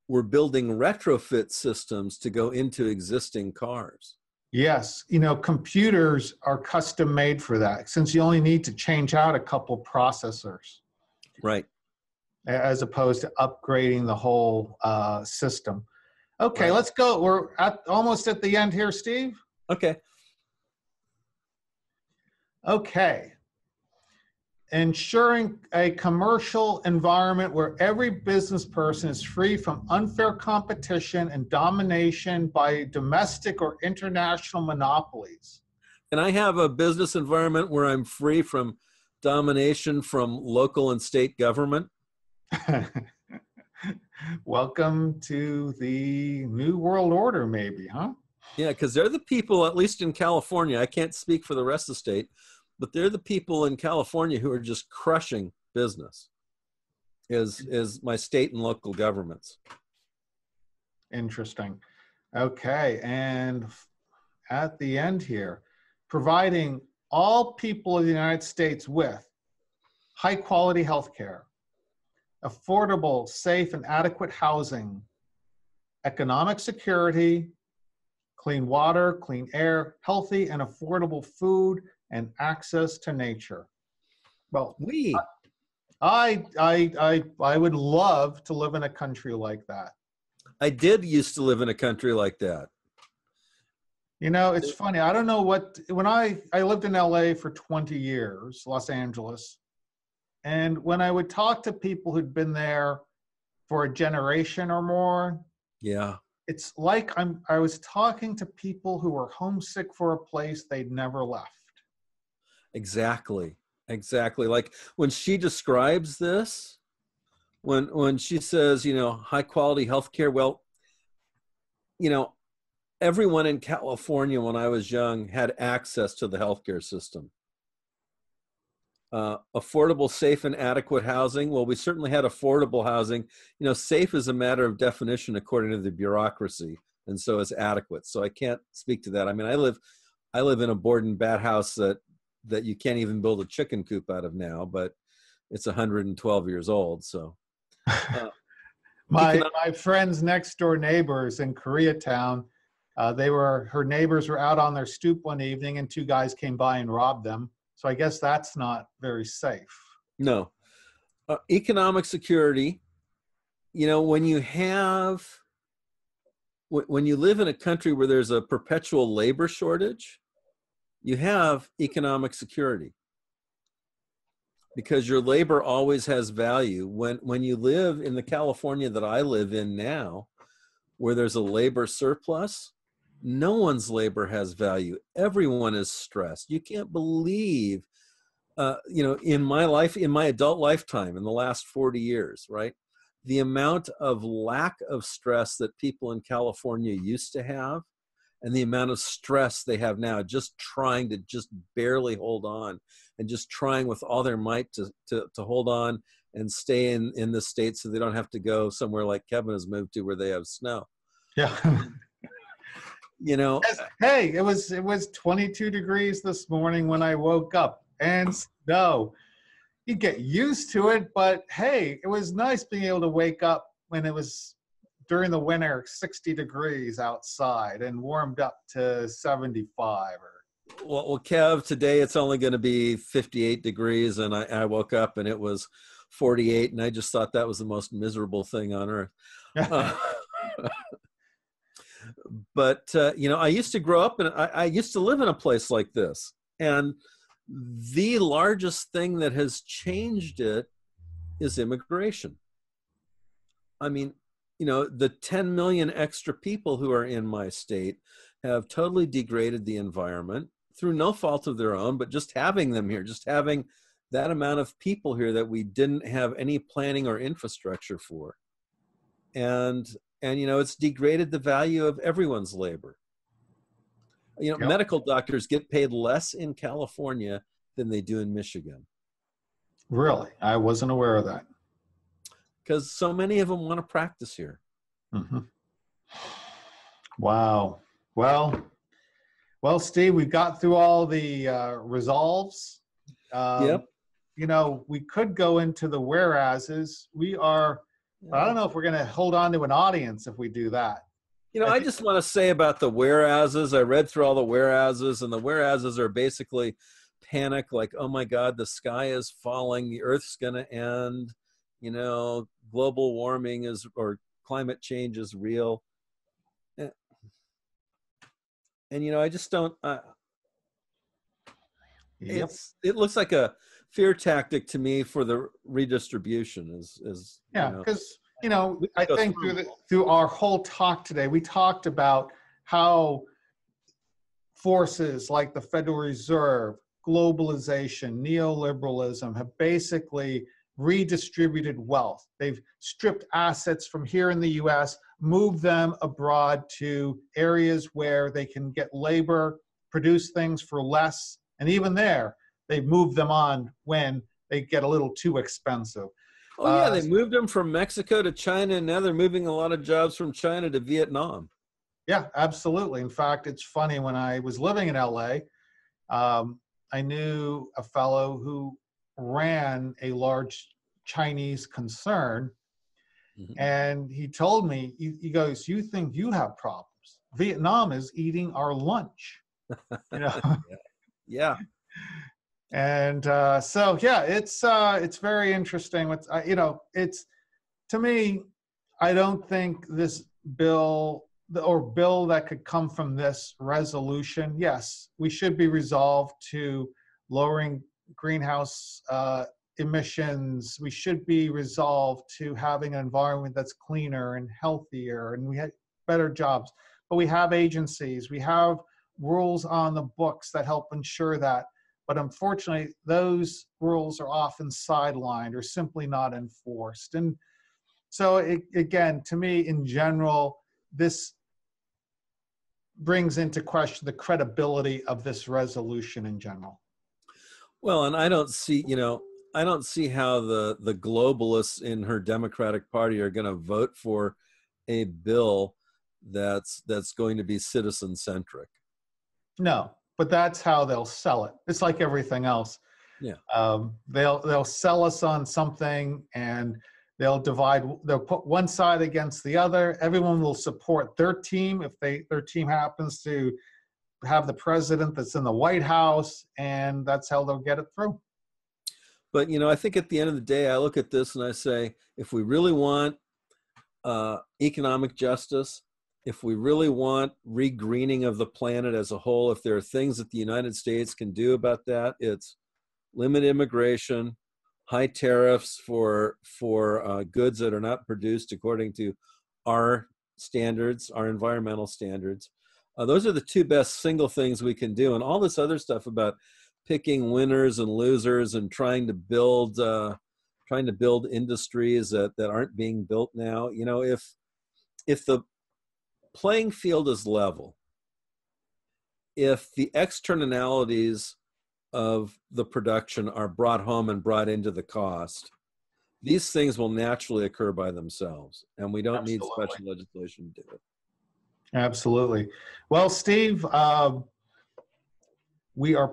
we're building retrofit systems to go into existing cars. Yes, you know, computers are custom made for that, since you only need to change out a couple processors. Right. As opposed to upgrading the whole system. Okay, right. Let's go. We're almost at the end here, Steve. Okay. Okay. Ensuring a commercial environment where every business person is free from unfair competition and domination by domestic or international monopolies. Can I have a business environment where I'm free from domination from local and state government? Welcome to the New World Order, maybe, huh? Yeah, because they're the people, at least in California, I can't speak for the rest of the state, but they're the people in California who are just crushing business, is my state and local governments. Interesting. Okay, and at the end here, providing all people of the United States with high quality health care, affordable, safe, and adequate housing, economic security, clean water, clean air, healthy and affordable food, and access to nature. Well, I would love to live in a country like that. I did used to live in a country like that. You know, it's funny. I don't know what, when I lived in LA for 20 years, Los Angeles, and when I would talk to people who'd been there for a generation or more, yeah, it's like I was talking to people who were homesick for a place they'd never left. Exactly. Like when she describes this, when she says, you know, high quality healthcare, well, you know, everyone in California when I was young had access to the healthcare system. Affordable, safe, and adequate housing. Well, we certainly had affordable housing. You know, safe is a matter of definition according to the bureaucracy, and so is adequate. So I can't speak to that. I mean, I live in a board and bat house that you can't even build a chicken coop out of now, but it's 112 years old. So my friend's next door neighbors in Koreatown, her neighbors were out on their stoop one evening and two guys came by and robbed them. So I guess that's not very safe. No. Economic security, you know, when you live in a country where there's a perpetual labor shortage, you have economic security because your labor always has value. When you live in the California that I live in now, where there's a labor surplus, no one's labor has value. Everyone is stressed. You can't believe, you know, in my adult lifetime, in the last 40 years, right? The amount of lack of stress that people in California used to have and the amount of stress they have now, just trying to just barely hold on and just trying with all their might to hold on and stay in the state so they don't have to go somewhere like Kevin has moved to where they have snow. Yeah. You know, hey, it was 22 degrees this morning when I woke up, and snow. You get used to it, but hey, it was nice being able to wake up when it was during the winter 60 degrees outside and warmed up to 75. Well, Kev, today it's only going to be 58 degrees, and I woke up and it was 48, and I just thought that was the most miserable thing on earth. But, you know, I used to grow up and I used to live in a place like this. And the largest thing that has changed it is immigration. I mean, you know, the 10 million extra people who are in my state have totally degraded the environment through no fault of their own, but just having them here, just having that amount of people here that we didn't have any planning or infrastructure for. And you know, it's degraded the value of everyone's labor. You know, Yep. Medical doctors get paid less in California than they do in Michigan. Really? I wasn't aware of that. Because so many of them want to practice here. Mm-hmm. Wow. Well, Steve, we got through all the resolves. Yep. You know, we could go into the whereases. But I don't know if we're going to hold on to an audience if we do that. You know, I just want to say about the whereases. I read through all the whereases, and the whereases are basically panic, like, oh my God, the sky is falling, the earth's going to end, you know, global warming or climate change is real. And you know, I just don't, Yep. it looks like a fear tactic to me for the redistribution is yeah, because you know, I think through our whole talk today, we talked about how forces like the Federal Reserve, globalization, neoliberalism have basically redistributed wealth. They've stripped assets from here in the US, moved them abroad to areas where they can get labor, produce things for less, and even there, they move them on when they get a little too expensive. Oh yeah, they moved them from Mexico to China, and now they're moving a lot of jobs from China to Vietnam. Yeah, absolutely. In fact, it's funny, when I was living in LA, I knew a fellow who ran a large Chinese concern, and he told me, he goes, "You think you have problems? Vietnam is eating our lunch." You know. Yeah. And so yeah, it's very interesting. What's it's, to me, I don't think this bill that could come from this resolution. Yes, we should be resolved to lowering greenhouse emissions. We should be resolved to having an environment that's cleaner and healthier, and we have better jobs. But we have agencies, we have rules on the books that help ensure that. But unfortunately, those rules are often sidelined or simply not enforced. And so, again, to me, in general, this brings into question the credibility of this resolution in general. Well, and I don't see how the globalists in her Democratic Party are going to vote for a bill that's going to be citizen centric. No, but that's how they'll sell it. It's like everything else. Yeah. They'll sell us on something, and they'll put one side against the other. Everyone will support their team if their team happens to have the president that's in the White House, and that's how they'll get it through. But, I think at the end of the day, I look at this and I say, if we really want economic justice, if we really want regreening of the planet as a whole, if there are things that the United States can do about that, it's limit immigration, high tariffs for goods that are not produced according to our standards, our environmental standards. Those are the two best single things we can do. And all this other stuff about picking winners and losers and trying to build industries that aren't being built now. If the playing field is level, if the externalities of the production are brought home and brought into the cost, these things will naturally occur by themselves, and we don't need special legislation to do it. Absolutely. Well, Steve, we are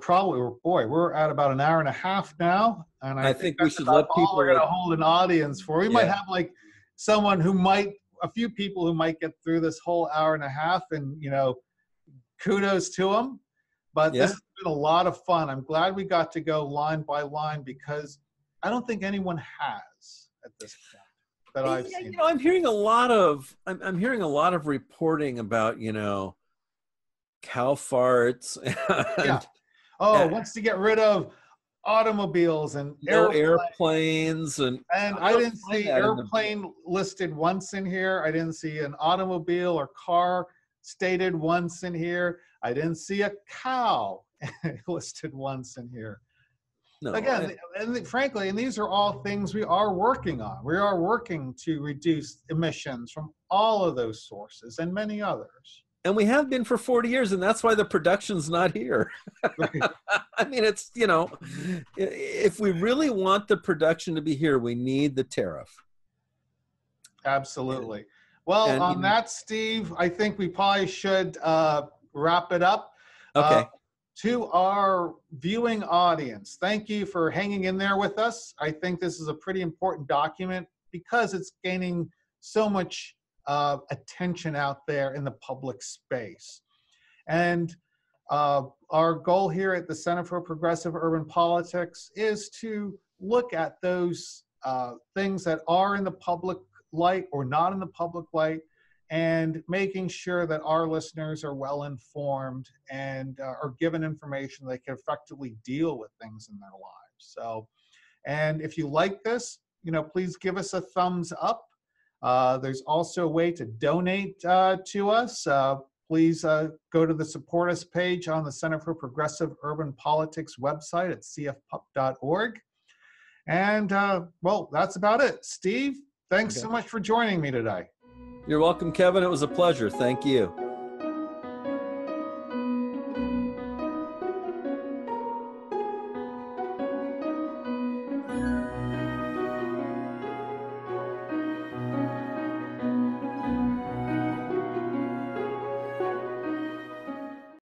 we're at about an hour and a half now, and I think we should let people. We're going to hold an audience for. We might have like a few people who might get through this whole hour and a half, and kudos to them. But this has been a lot of fun. I'm glad we got to go line by line, because I don't think anyone has at this point that I've seen. I'm hearing a lot of reporting about cow farts. Wants to get rid of automobiles and airplanes, and I didn't see airplane listed once in here. I didn't see an automobile or car stated once in here. I didn't see a cow listed once in here. No, again, and frankly, and these are all things we are working on. We are working to reduce emissions from all of those sources and many others. And we have been for 40 years, and that's why the production's not here. Right. I mean, it's, if we really want the production to be here, we need the tariff. Absolutely. Well, on that, Steve, I think we probably should wrap it up. Okay. To our viewing audience, thank you for hanging in there with us. I think this is a pretty important document because it's gaining so much attention out there in the public space. And our goal here at the Center for Progressive Urban Politics is to look at those things that are in the public light or not in the public light, and making sure that our listeners are well informed and are given information they can effectively deal with things in their lives. So, and if you like this, please give us a thumbs up. There's also a way to donate to us. Please go to the Support Us page on the Center for Progressive Urban Politics website at cfpup.org. And well, that's about it. Steve, thanks so much for joining me today. You're welcome, Kevin. It was a pleasure. Thank you.